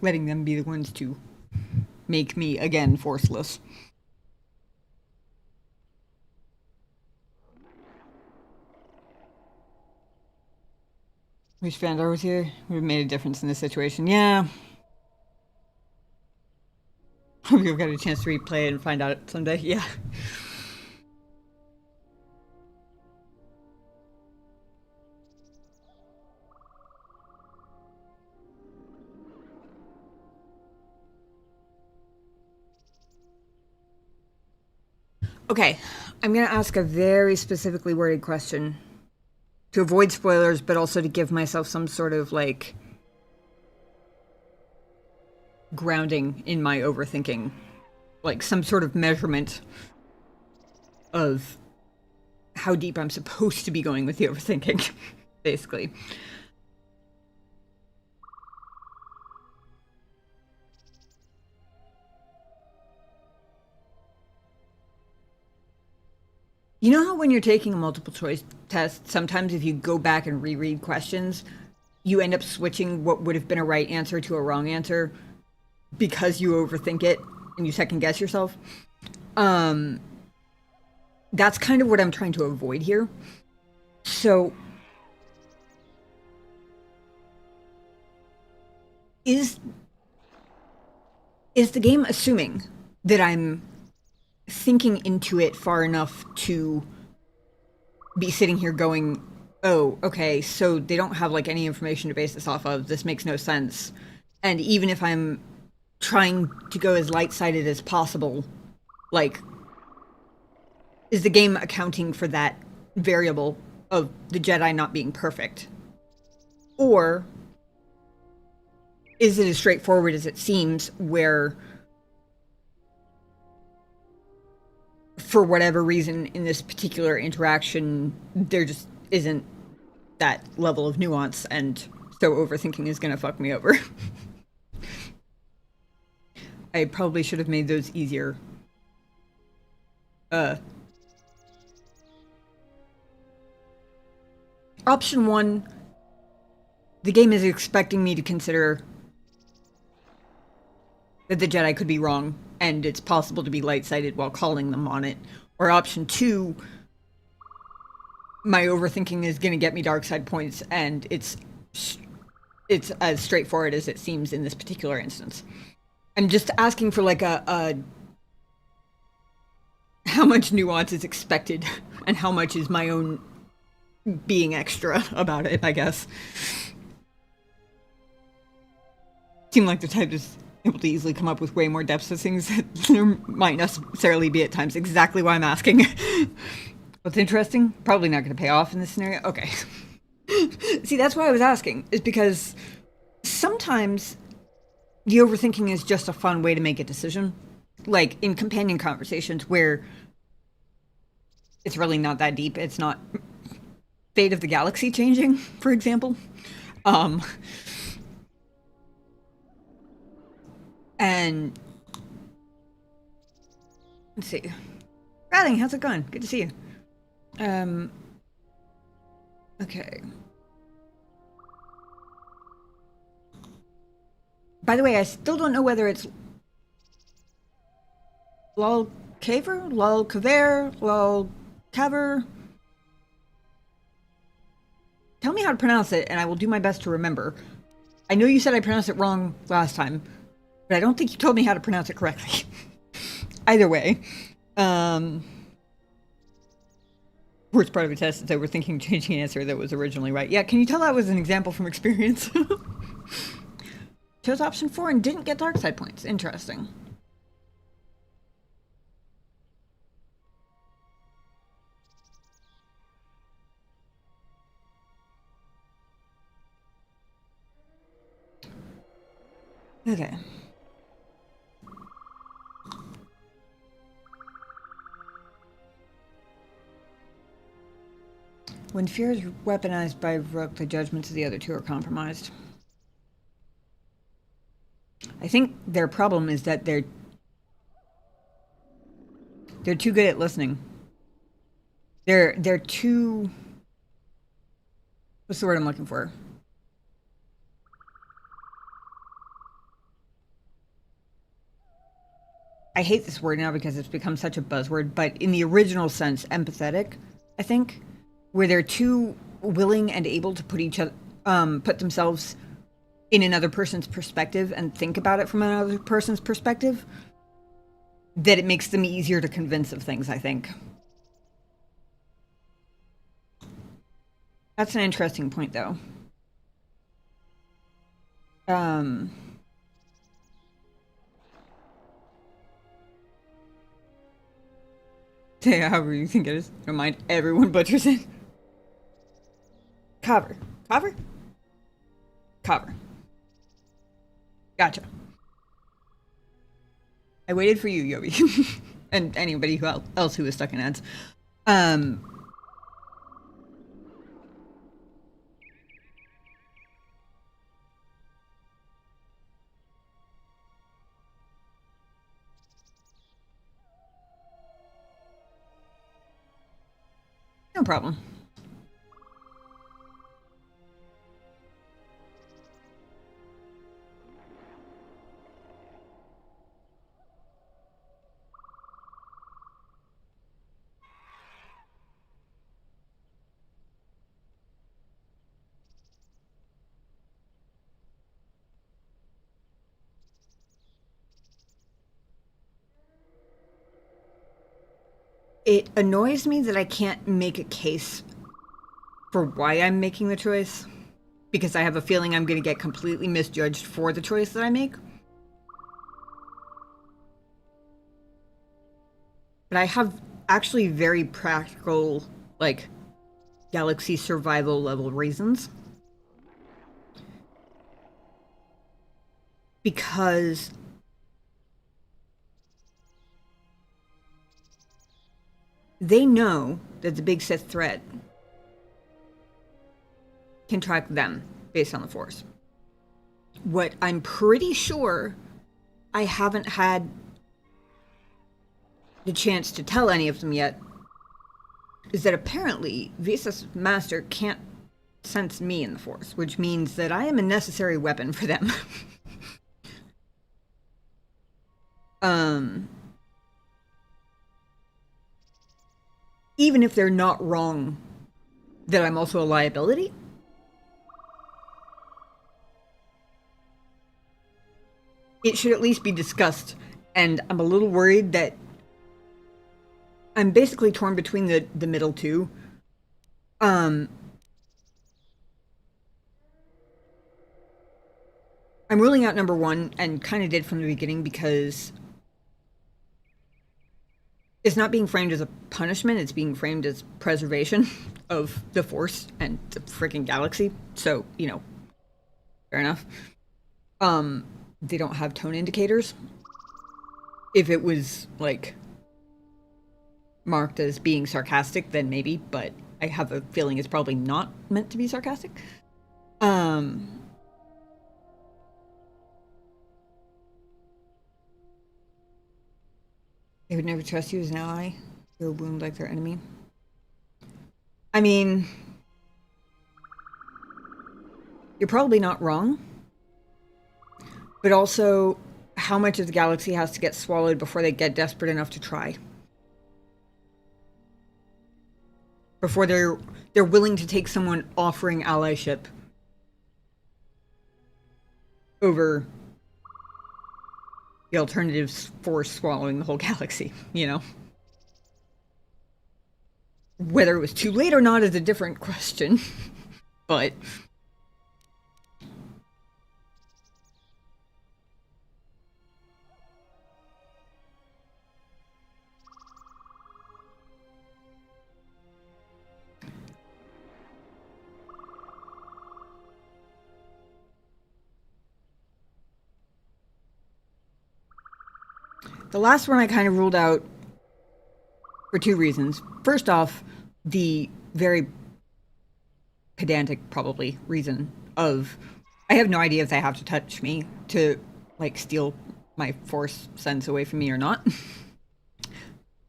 letting them be the ones to make me again forceless. Wish Vandar was here. Would have made a difference in this situation. Yeah. Hope you'll get a chance to replay it and find out someday. Yeah. Okay, I'm gonna ask a very specifically worded question to avoid spoilers, but also to give myself some sort of, like, grounding in my overthinking. Like, some sort of measurement of how deep I'm supposed to be going with the overthinking, basically. You know how when you're taking a multiple choice test, sometimes if you go back and reread questions, you end up switching what would have been a right answer to a wrong answer because you overthink it and you second guess yourself? That's kind of what I'm trying to avoid here. So, is the game assuming that I'm thinking into it far enough to be sitting here going, oh, okay, so they don't have, like, any information to base this off of. This makes no sense. And even if I'm trying to go as light-sided as possible, like, is the game accounting for that variable of the Jedi not being perfect? Or is it as straightforward as it seems, where for whatever reason in this particular interaction there just isn't that level of nuance, and so overthinking is gonna fuck me over? I probably should have made those easier. Option 1, the game is expecting me to consider that the Jedi could be wrong, and it's possible to be light-sided while calling them on it. Or option 2, my overthinking is going to get me dark side points, and it's as straightforward as it seems in this particular instance. I'm just asking for, like, a how much nuance is expected, and how much is my own being extra about it, I guess. Seem like the type that's able to easily come up with way more depths of things that there might necessarily be at times. Exactly why I'm asking. What's interesting? Probably not going to pay off in this scenario. Okay. See, that's why I was asking, is because sometimes the overthinking is just a fun way to make a decision. Like in companion conversations where it's really not that deep. It's not fate of the galaxy changing, for example. And let's see. Riley, how's it going? Good to see you. Okay. By the way, I still don't know whether it's Lol Caver, Lol Caver, Lol Caver. Tell me how to pronounce it, and I will do my best to remember. I know you said I pronounced it wrong last time, but I don't think you told me how to pronounce it correctly. Either way, worst part of a test is overthinking changing an answer that was originally right. Yeah, can you tell that was an example from experience? Chose option 4 and didn't get dark side points. Interesting. Okay. When fear is weaponized by Rook, the judgments of the other two are compromised. I think their problem is that they're too good at listening. They're too... What's the word I'm looking for? I hate this word now because it's become such a buzzword, but in the original sense, empathetic, I think, where they're too willing and able to put themselves in another person's perspective and think about it from another person's perspective, that it makes them easier to convince of things, I think. That's an interesting point, though. Say however you think it is. Don't mind, everyone butchers it. Cover. Cover? Cover. Gotcha. I waited for you, Yobi. And anybody else who was stuck in ads. No problem. It annoys me that I can't make a case for why I'm making the choice, because I have a feeling I'm going to get completely misjudged for the choice that I make. But I have actually very practical, like, galaxy survival level reasons. Because they know that the big Sith threat can track them based on the Force. What I'm pretty sure I haven't had the chance to tell any of them yet is that apparently Visa's master can't sense me in the Force, which means that I am a necessary weapon for them. Even if they're not wrong that I'm also a liability, it should at least be discussed. And I'm a little worried that I'm basically torn between the middle two. I'm ruling out number one, and kind of did from the beginning, because it's not being framed as a punishment, it's being framed as preservation of the Force and the freaking galaxy. So, you know, fair enough. They don't have tone indicators. If it was, like, marked as being sarcastic, then maybe, but I have a feeling it's probably not meant to be sarcastic. They would never trust you as an ally. You're a wound like their enemy. I mean, you're probably not wrong. but also how much of the galaxy has to get swallowed before they get desperate enough to try. Before they're willing to take someone offering allyship over the alternatives for swallowing the whole galaxy, you know? Whether it was too late or not is a different question, but... The last one I kind of ruled out for two reasons. First off, the very pedantic, probably, reason of I have no idea if they have to touch me to, like, steal my force sense away from me or not.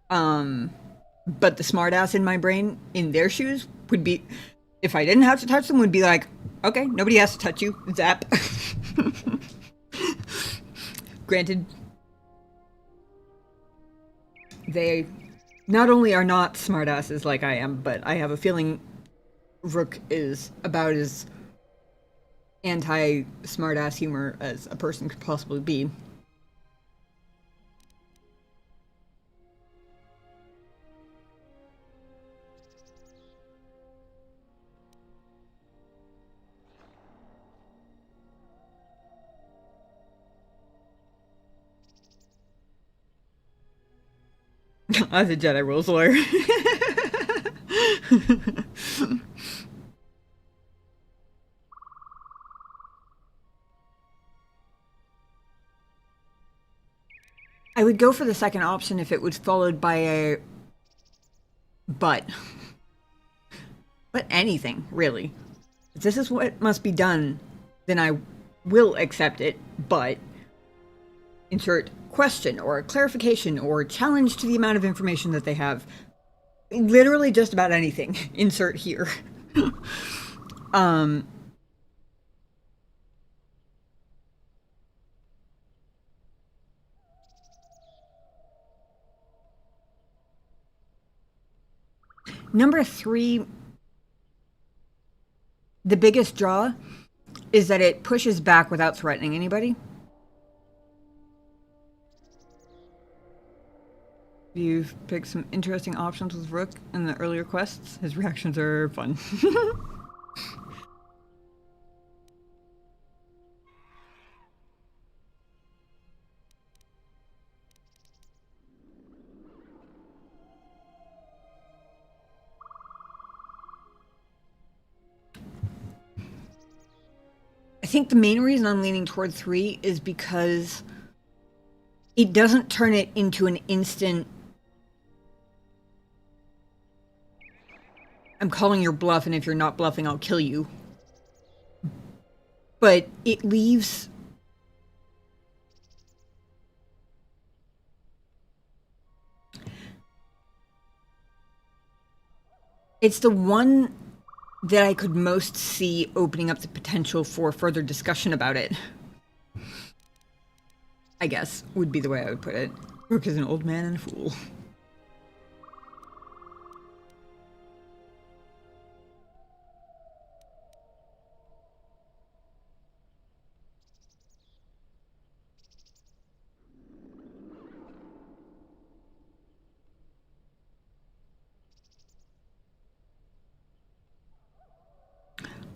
But the smartass in my brain, in their shoes, would be, if I didn't have to touch them, would be like, okay, nobody has to touch you. Zap. Granted, they not only are not smartasses like I am, but I have a feeling Rook is about as anti-smartass humor as a person could possibly be. As a Jedi rules lawyer. I would go for the second option if it was followed by a but. But anything, really. If this is what must be done, then I will accept it, but insert question or clarification or challenge to the amount of information that they have. Literally just about anything. Insert here. Number 3, the biggest draw is that it pushes back without threatening anybody. You've picked some interesting options with Rook in the earlier quests. His reactions are fun. I think the main reason I'm leaning toward 3 is because it doesn't turn it into an instant I'm calling your bluff, and if you're not bluffing, I'll kill you. But it leaves... It's the one that I could most see opening up the potential for further discussion about it. I guess, would be the way I would put it. Rook is an old man and a fool.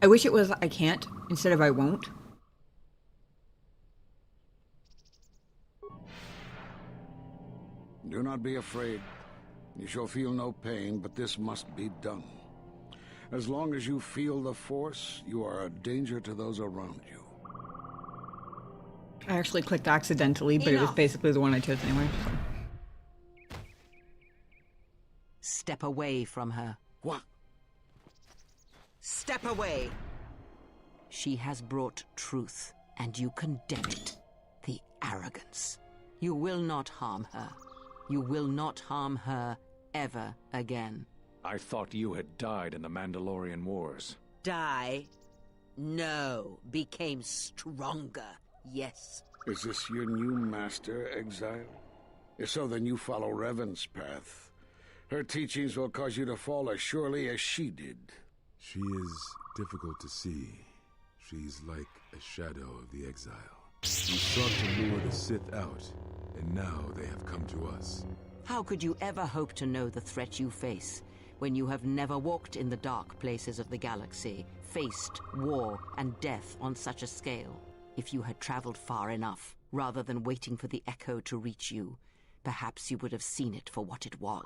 I wish it was I can't instead of I won't. Do not be afraid. You shall feel no pain, but this must be done. As long as you feel the Force, you are a danger to those around you. I actually clicked accidentally, but it was basically the one I chose anyway. Step away from her. What? Step away! She has brought truth, and you condemn it. The arrogance. You will not harm her. You will not harm her ever again. I thought you had died in the Mandalorian Wars. Die? No. Became stronger. Yes. Is this your new master, Exile? If so, then you follow Revan's path. Her teachings will cause you to fall as surely as she did. She is difficult to see. She's like a shadow of the Exile. We sought to lure the Sith out, and now they have come to us. How could you ever hope to know the threat you face when you have never walked in the dark places of the galaxy, faced war and death on such a scale? If you had traveled far enough, rather than waiting for the echo to reach you, perhaps you would have seen it for what it was.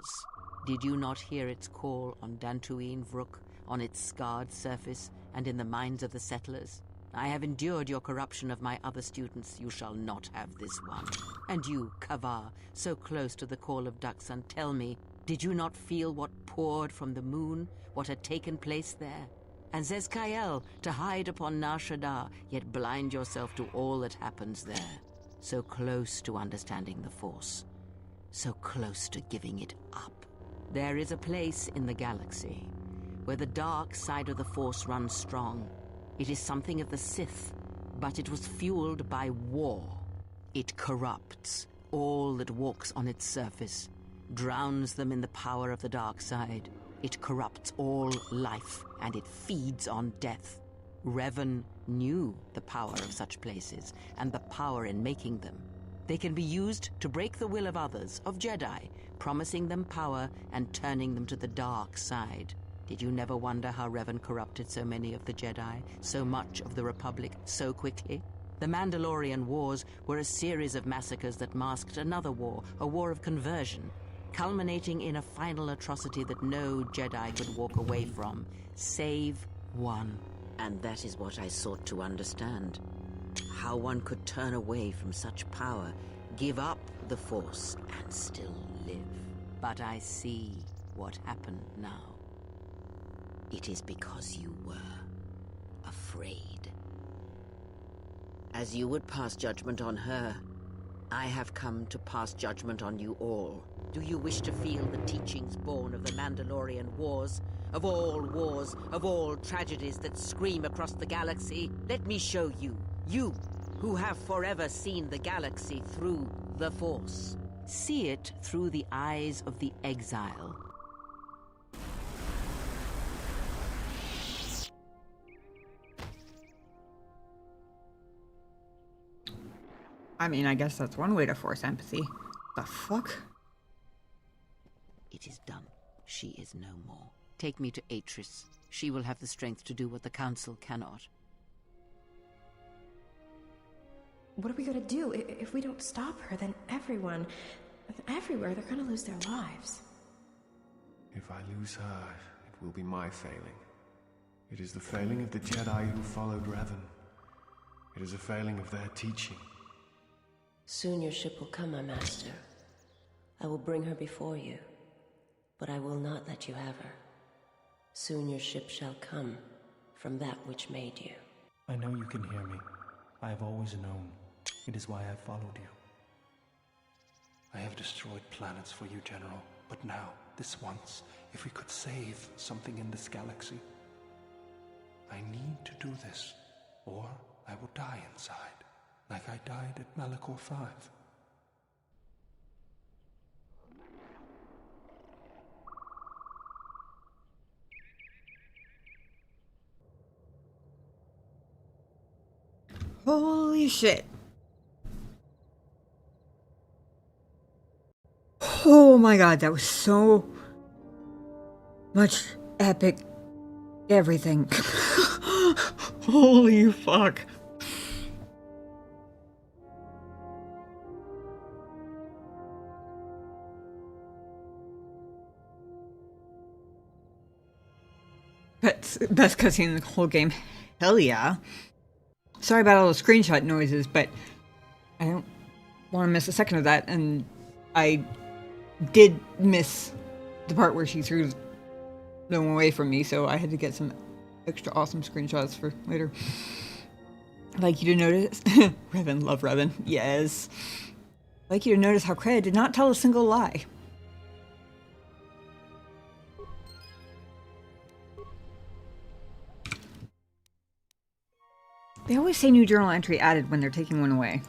Did you not hear its call on Dantooine Vrook, on its scarred surface, and in the minds of the settlers? I have endured your corruption of my other students. You shall not have this one. And you, Kavar, so close to the call of Daxan, tell me, did you not feel what poured from the moon, what had taken place there? And Zezkael, to hide upon Nar Shaddaa, yet blind yourself to all that happens there. So close to understanding the Force, so close to giving it up. There is a place in the galaxy where the dark side of the Force runs strong. It is something of the Sith, but it was fueled by war. It corrupts all that walks on its surface, drowns them in the power of the dark side. It corrupts all life, and it feeds on death. Revan knew the power of such places, and the power in making them. They can be used to break the will of others, of Jedi, promising them power and turning them to the dark side. Did you never wonder how Revan corrupted so many of the Jedi, so much of the Republic, so quickly? The Mandalorian Wars were a series of massacres that masked another war, a war of conversion, culminating in a final atrocity that no Jedi could walk away from, save one. And that is what I sought to understand. How one could turn away from such power, give up the Force, and still live. But I see what happened now. It is because you were afraid. As you would pass judgment on her, I have come to pass judgment on you all. Do you wish to feel the teachings born of the Mandalorian Wars? Of all tragedies that scream across the galaxy? Let me show you, you who have forever seen the galaxy through the Force. See it through the eyes of the Exile. I mean, I guess that's one way to force empathy. The fuck? It is done. She is no more. Take me to Atris. She will have the strength to do what the Council cannot. What are we gonna do? If we don't stop her, then everyone, everywhere, they're gonna lose their lives. If I lose her, it will be my failing. It is the failing of the Jedi who followed Revan. It is a failing of their teaching. Soon your ship will come, my master. I will bring her before you, but I will not let you have her. Soon your ship shall come from that which made you. I know you can hear me. I have always known. It is why I followed you. I have destroyed planets for you, General, but now, this once, if we could save something in this galaxy, I need to do this, or I will die inside, like I died at Malachor 5. Holy shit. Oh my god, that was so much epic everything. Holy fuck. Best cutscene in the whole game. Hell yeah. Sorry about all the screenshot noises, but I don't want to miss a second of that, and I did miss the part where she threw them away from me, so I had to get some extra awesome screenshots for later. I'd like you to notice... Revan, love Revan, yes. I'd like you to notice how Kreia did not tell a single lie. They always say new journal entry added when they're taking one away.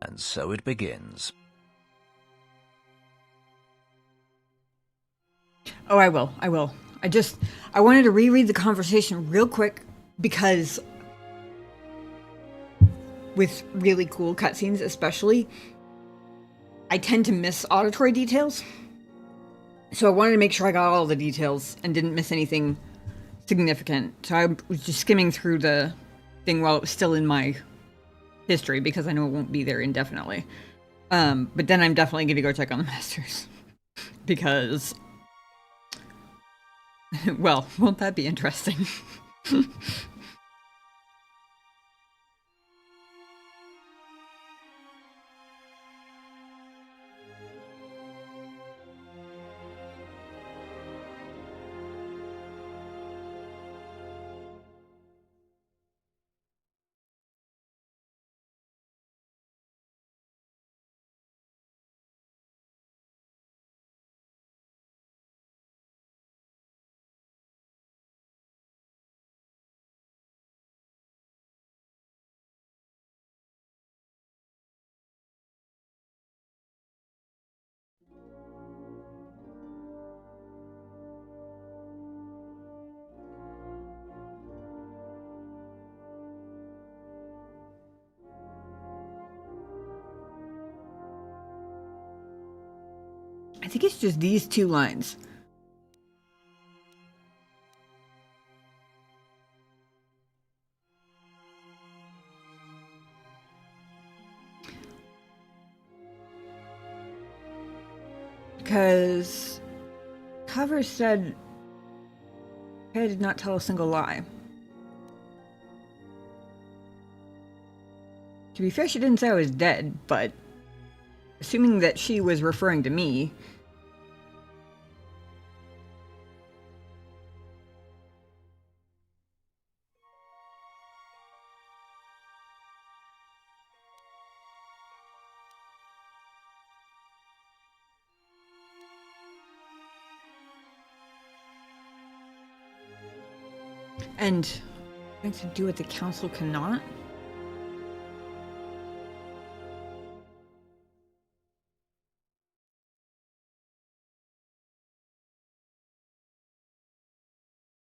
And so it begins. Oh, I will. I will. I wanted to reread the conversation real quick because with really cool cutscenes especially, I tend to miss auditory details. So I wanted to make sure I got all the details and didn't miss anything significant. So I was just skimming through the thing while it was still in my history because I know it won't be there indefinitely. But then I'm definitely going to go check on the masters because, well, won't that be interesting? I think it's just these two lines. Because cover said I did not tell a single lie. To be fair, she didn't say I was dead, but assuming that she was referring to me. And things to do what the council cannot?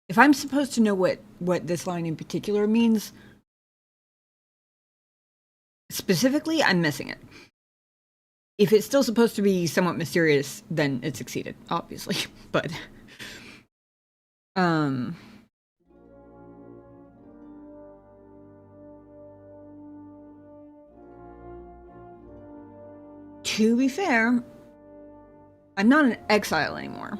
If I'm supposed to know what this line in particular means, specifically, I'm missing it. If it's still supposed to be somewhat mysterious, then it succeeded, obviously. But, to be fair, I'm not an exile anymore.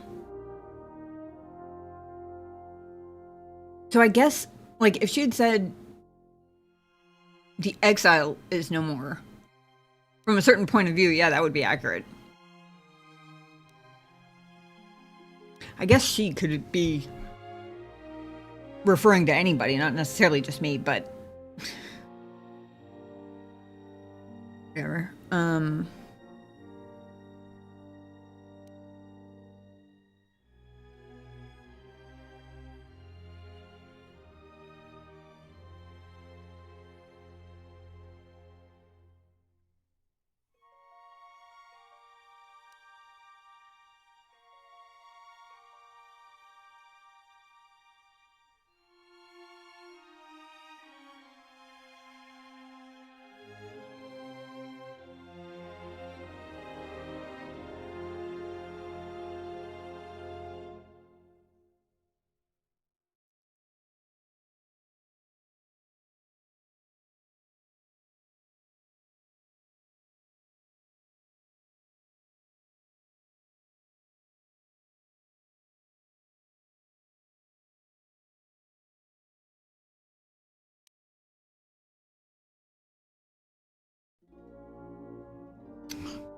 So I guess, like, if she had said the exile is no more, from a certain point of view, yeah, that would be accurate. I guess she could be referring to anybody, not necessarily just me, but whatever.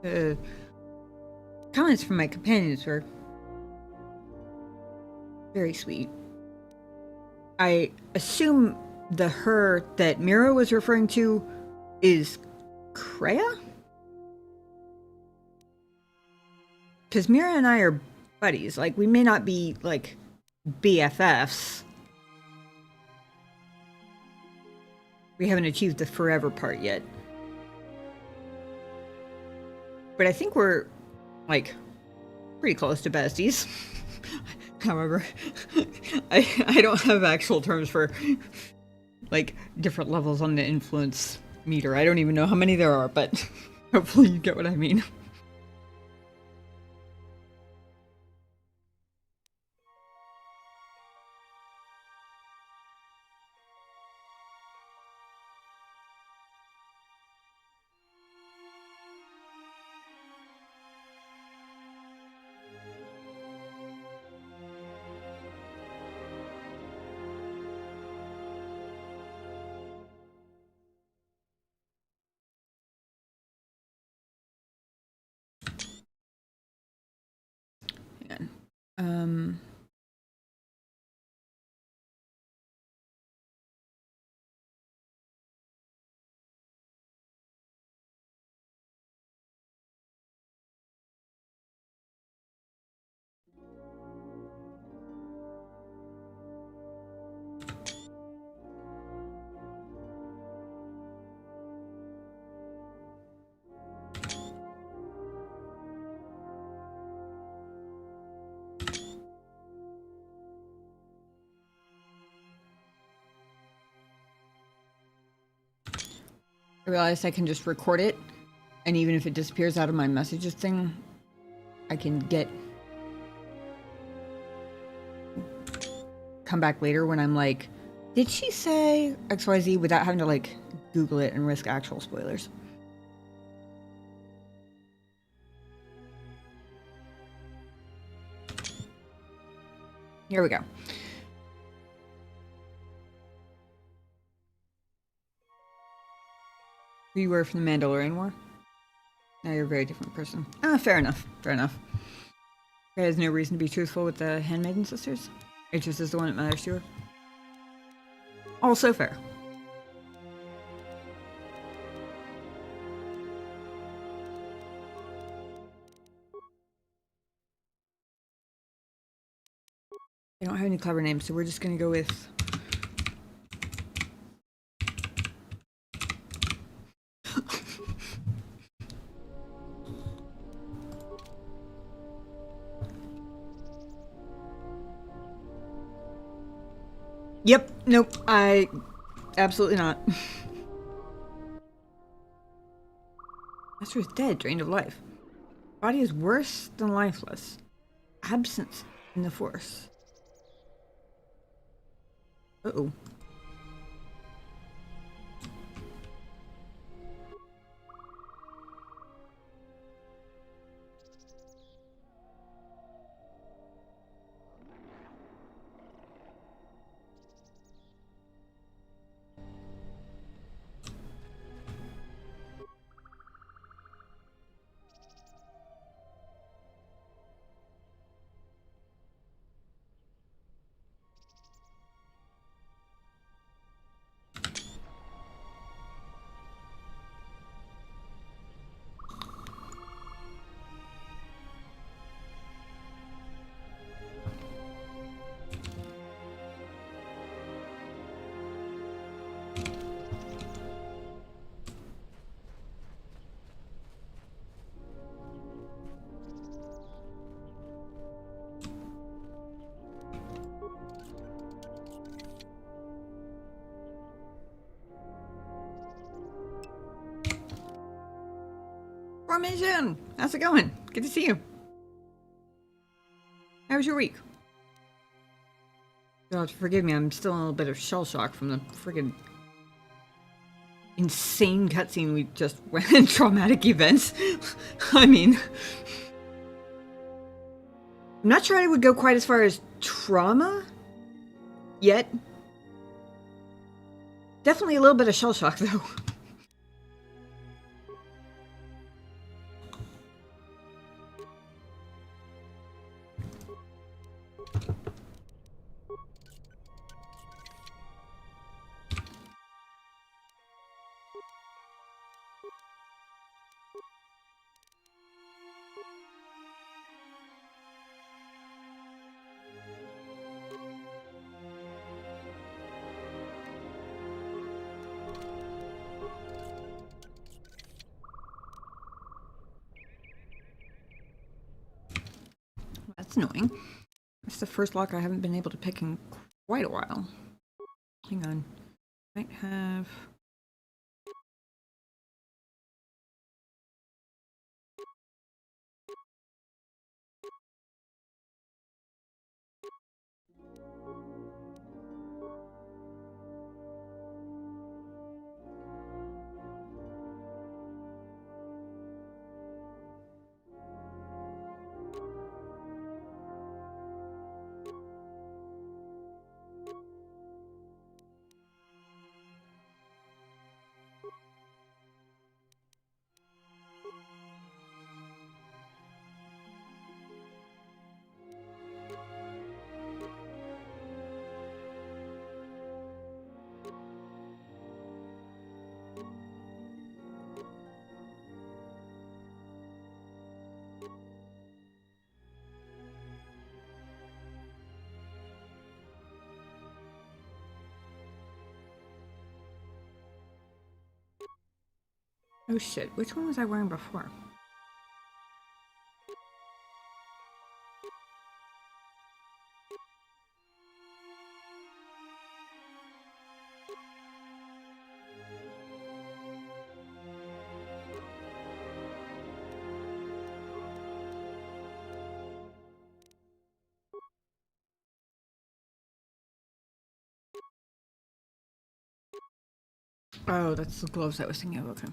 The comments from my companions were very sweet. I assume the her that Mira was referring to is Kreia? Because Mira and I are buddies. Like, we may not be, like, BFFs. We haven't achieved the forever part yet. But I think we're, like, pretty close to besties. However, I don't have actual terms for, like, different levels on the influence meter. I don't even know how many there are, but hopefully you get what I mean. Um, I realized I can just record it, and even if it disappears out of my messages thing, I can come back later when I'm like, did she say XYZ, without having to, like, Google it and risk actual spoilers. Here we go. Who you were from the Mandalorian War? Now you're a very different person. Ah, fair enough. Fair enough. There has no reason to be truthful with the Handmaiden sisters. It just is the one that matters to her. Also fair. They don't have any clever names, so we're just gonna go with... Yep, nope, absolutely not. Master is dead, drained of life. Body is worse than lifeless. Absence in the Force. Uh-oh. Formation! How's it going? Good to see you. How was your week? You'll have to forgive me, I'm still in a little bit of shell shock from the friggin' insane cutscene we just went in. Traumatic events. I mean... I'm not sure I would go quite as far as trauma yet. Definitely a little bit of shell shock, though. That's annoying. That's the first lock I haven't been able to pick in quite a while. Hang on. Might have... Oh shit, which one was I wearing before? Oh, that's the gloves I was thinking of, okay.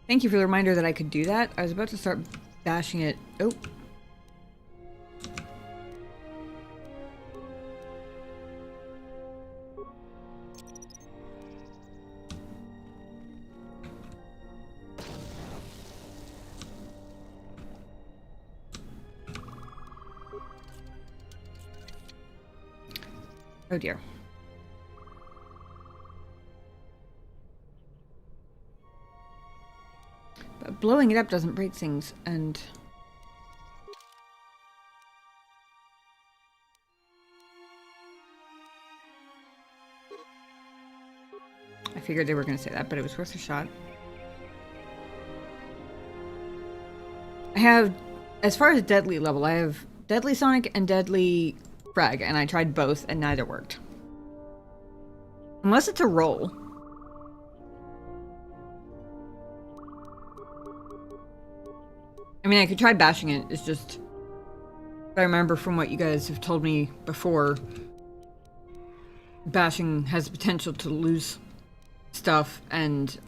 Thank you for the reminder that I could do that. I was about to start bashing it. Oh. Oh dear. But blowing it up doesn't break things, and... I figured they were going to say that, but it was worth a shot. I have, as far as deadly level, I have Deadly Sonic and Deadly Frag, and I tried both, and neither worked. Unless it's a roll. I mean, I could try bashing it, it's just... If I remember from what you guys have told me before, bashing has the potential to lose stuff, and,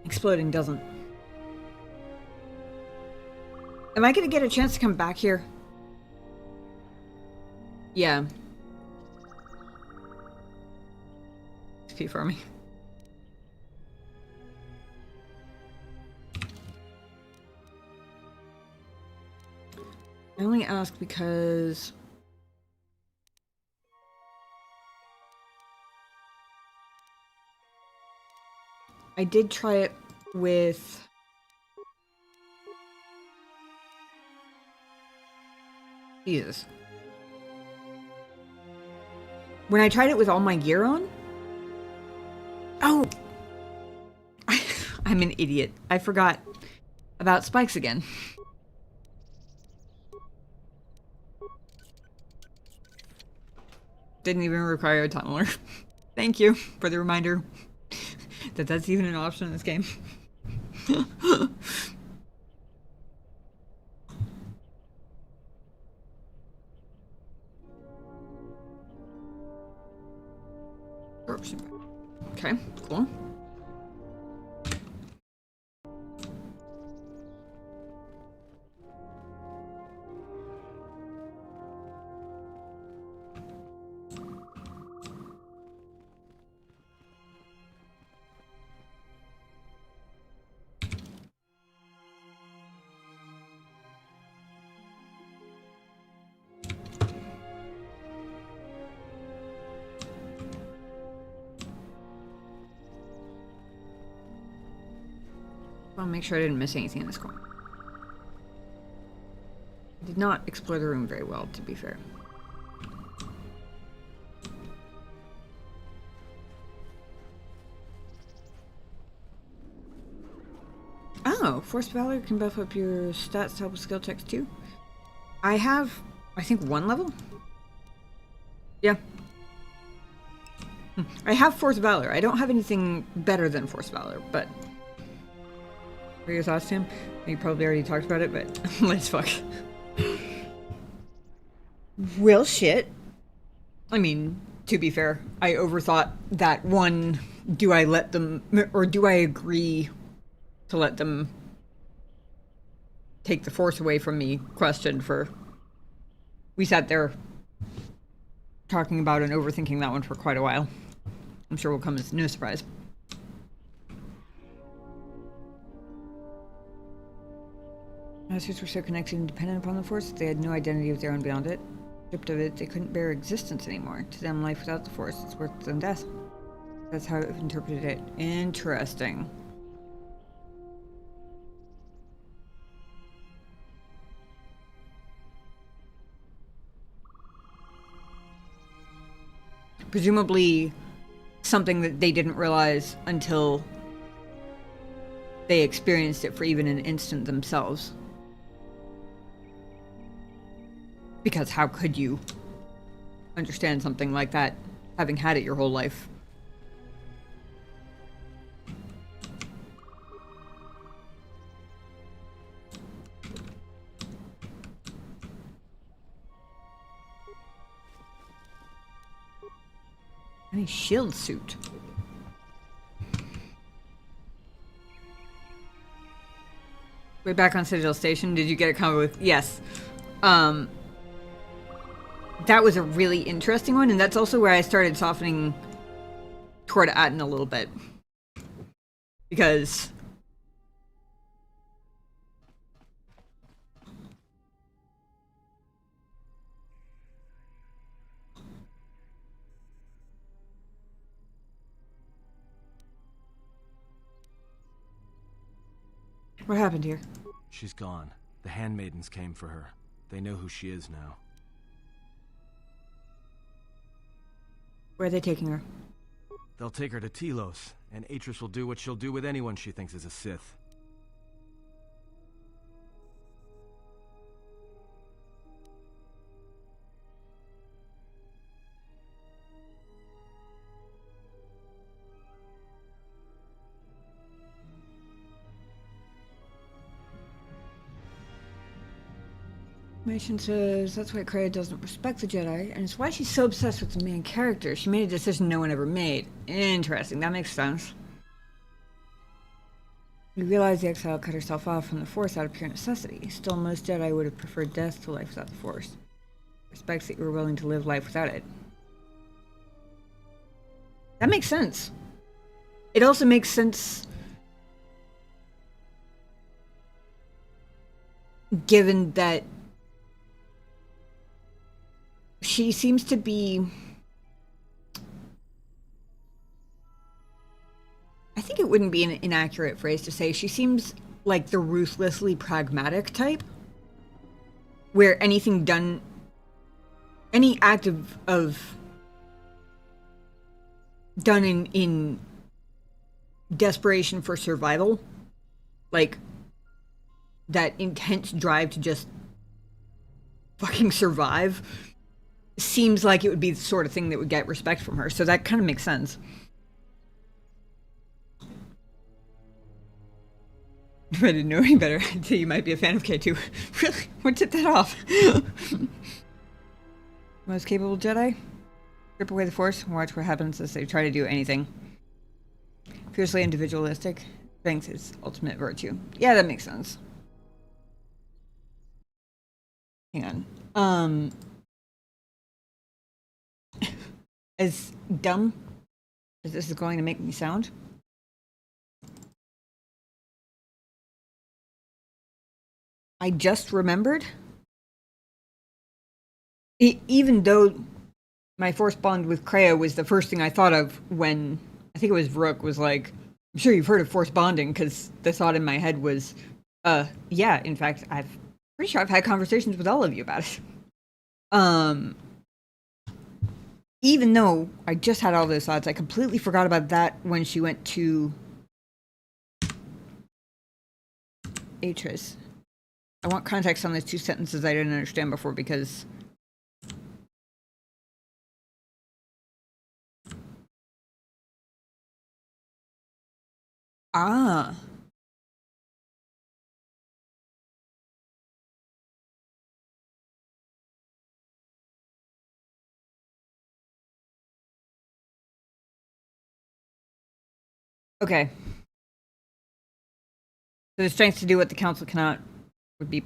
exploding doesn't. Am I gonna get a chance to come back here? Yeah. XP for me. I only ask because... I did try it with... Jesus. When I tried it with all my gear on? Oh! I'm an idiot. I forgot about spikes again. Didn't even require a tunneler. Thank you for the reminder that that's even an option in this game. Okay, cool. want to make sure I didn't miss anything in this corner. I did not explore the room very well, to be fair. Oh, Force Valor can buff up your stats to help with skill checks too. I have, I think, 1 level? Yeah. I have Force Valor. I don't have anything better than Force Valor, but... What are your thoughts, Tim? You probably already talked about it, but let's fuck. Well, shit. I mean, to be fair, I overthought that one, do I let them, or do I agree to let them take the Force away from me question for... We sat there talking about and overthinking that one for quite a while. I'm sure will come as no surprise. Masters were so connected and dependent upon the Force that they had no identity of their own beyond it. Stripped of it, they couldn't bear existence anymore. To them, life without the Force is worse than death. That's how I've interpreted it. Interesting. Presumably something that they didn't realize until they experienced it for even an instant themselves. Because how could you understand something like that, having had it your whole life? Any shield suit. Way back on Citadel Station, did you get a combo with... Yes. That was a really interesting one, and that's also where I started softening toward Atten a little bit. Because... What happened here? She's gone. The handmaidens came for her. They know who she is now. Where are they taking her? They'll take her to Telos, and Atris will do what she'll do with anyone she thinks is a Sith. Information says that's why Kreia doesn't respect the Jedi, and it's why she's so obsessed with the main character. She made a decision no one ever made. Interesting, that makes sense. You realize the exile cut herself off from the Force out of pure necessity. Still, most Jedi would have preferred death to life without the Force. Respects that you were willing to live life without it. That makes sense. It also makes sense given that she seems to be... I think it wouldn't be an inaccurate phrase to say she seems like the ruthlessly pragmatic type, where anything done, any act of done in desperation for survival, like that intense drive to just fucking survive, seems like it would be the sort of thing that would get respect from her. So that kind of makes sense. If I didn't know any better, I'd say you might be a fan of K2. Really? What tipped that off? Most capable Jedi? Strip away the Force and watch what happens as they try to do anything. Fiercely individualistic. Strength is ultimate virtue. Yeah, that makes sense. Hang on. As dumb as this is going to make me sound, I just remembered, even though my Force bond with Kreia was the first thing I thought of when, I think it was Rook was like, I'm sure you've heard of force bonding, because the thought in my head was, yeah, in fact, pretty sure I've had conversations with all of you about it. Even though I just had all those thoughts, I completely forgot about that when she went to Atris. I want context on those two sentences I didn't understand before, because okay. So the strength to do what the council cannot would be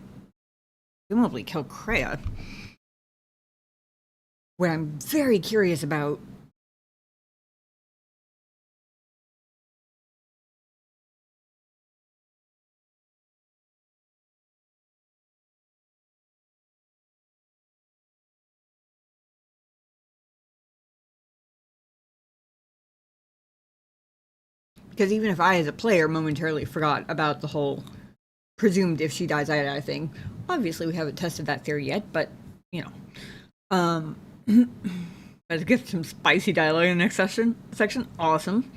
presumably kill Kreia. What I'm very curious about because even if I, as a player, momentarily forgot about the whole presumed if she dies, I die thing, obviously we haven't tested that theory yet, but, you know. Let's get some spicy dialogue in the next section. Awesome.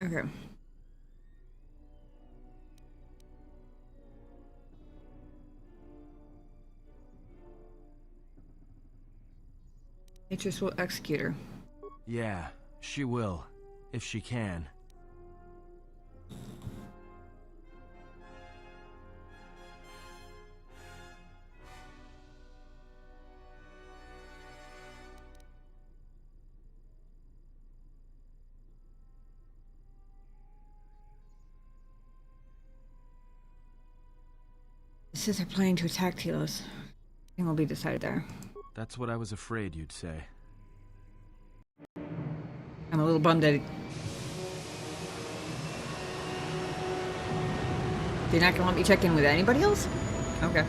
Okay. Atris will execute her. Yeah, she will. If she can. The Sith are planning to attack Telos. Thing will be decided there. That's what I was afraid you'd say. I'm a little bummed that you're not gonna let me check in with anybody else? Okay.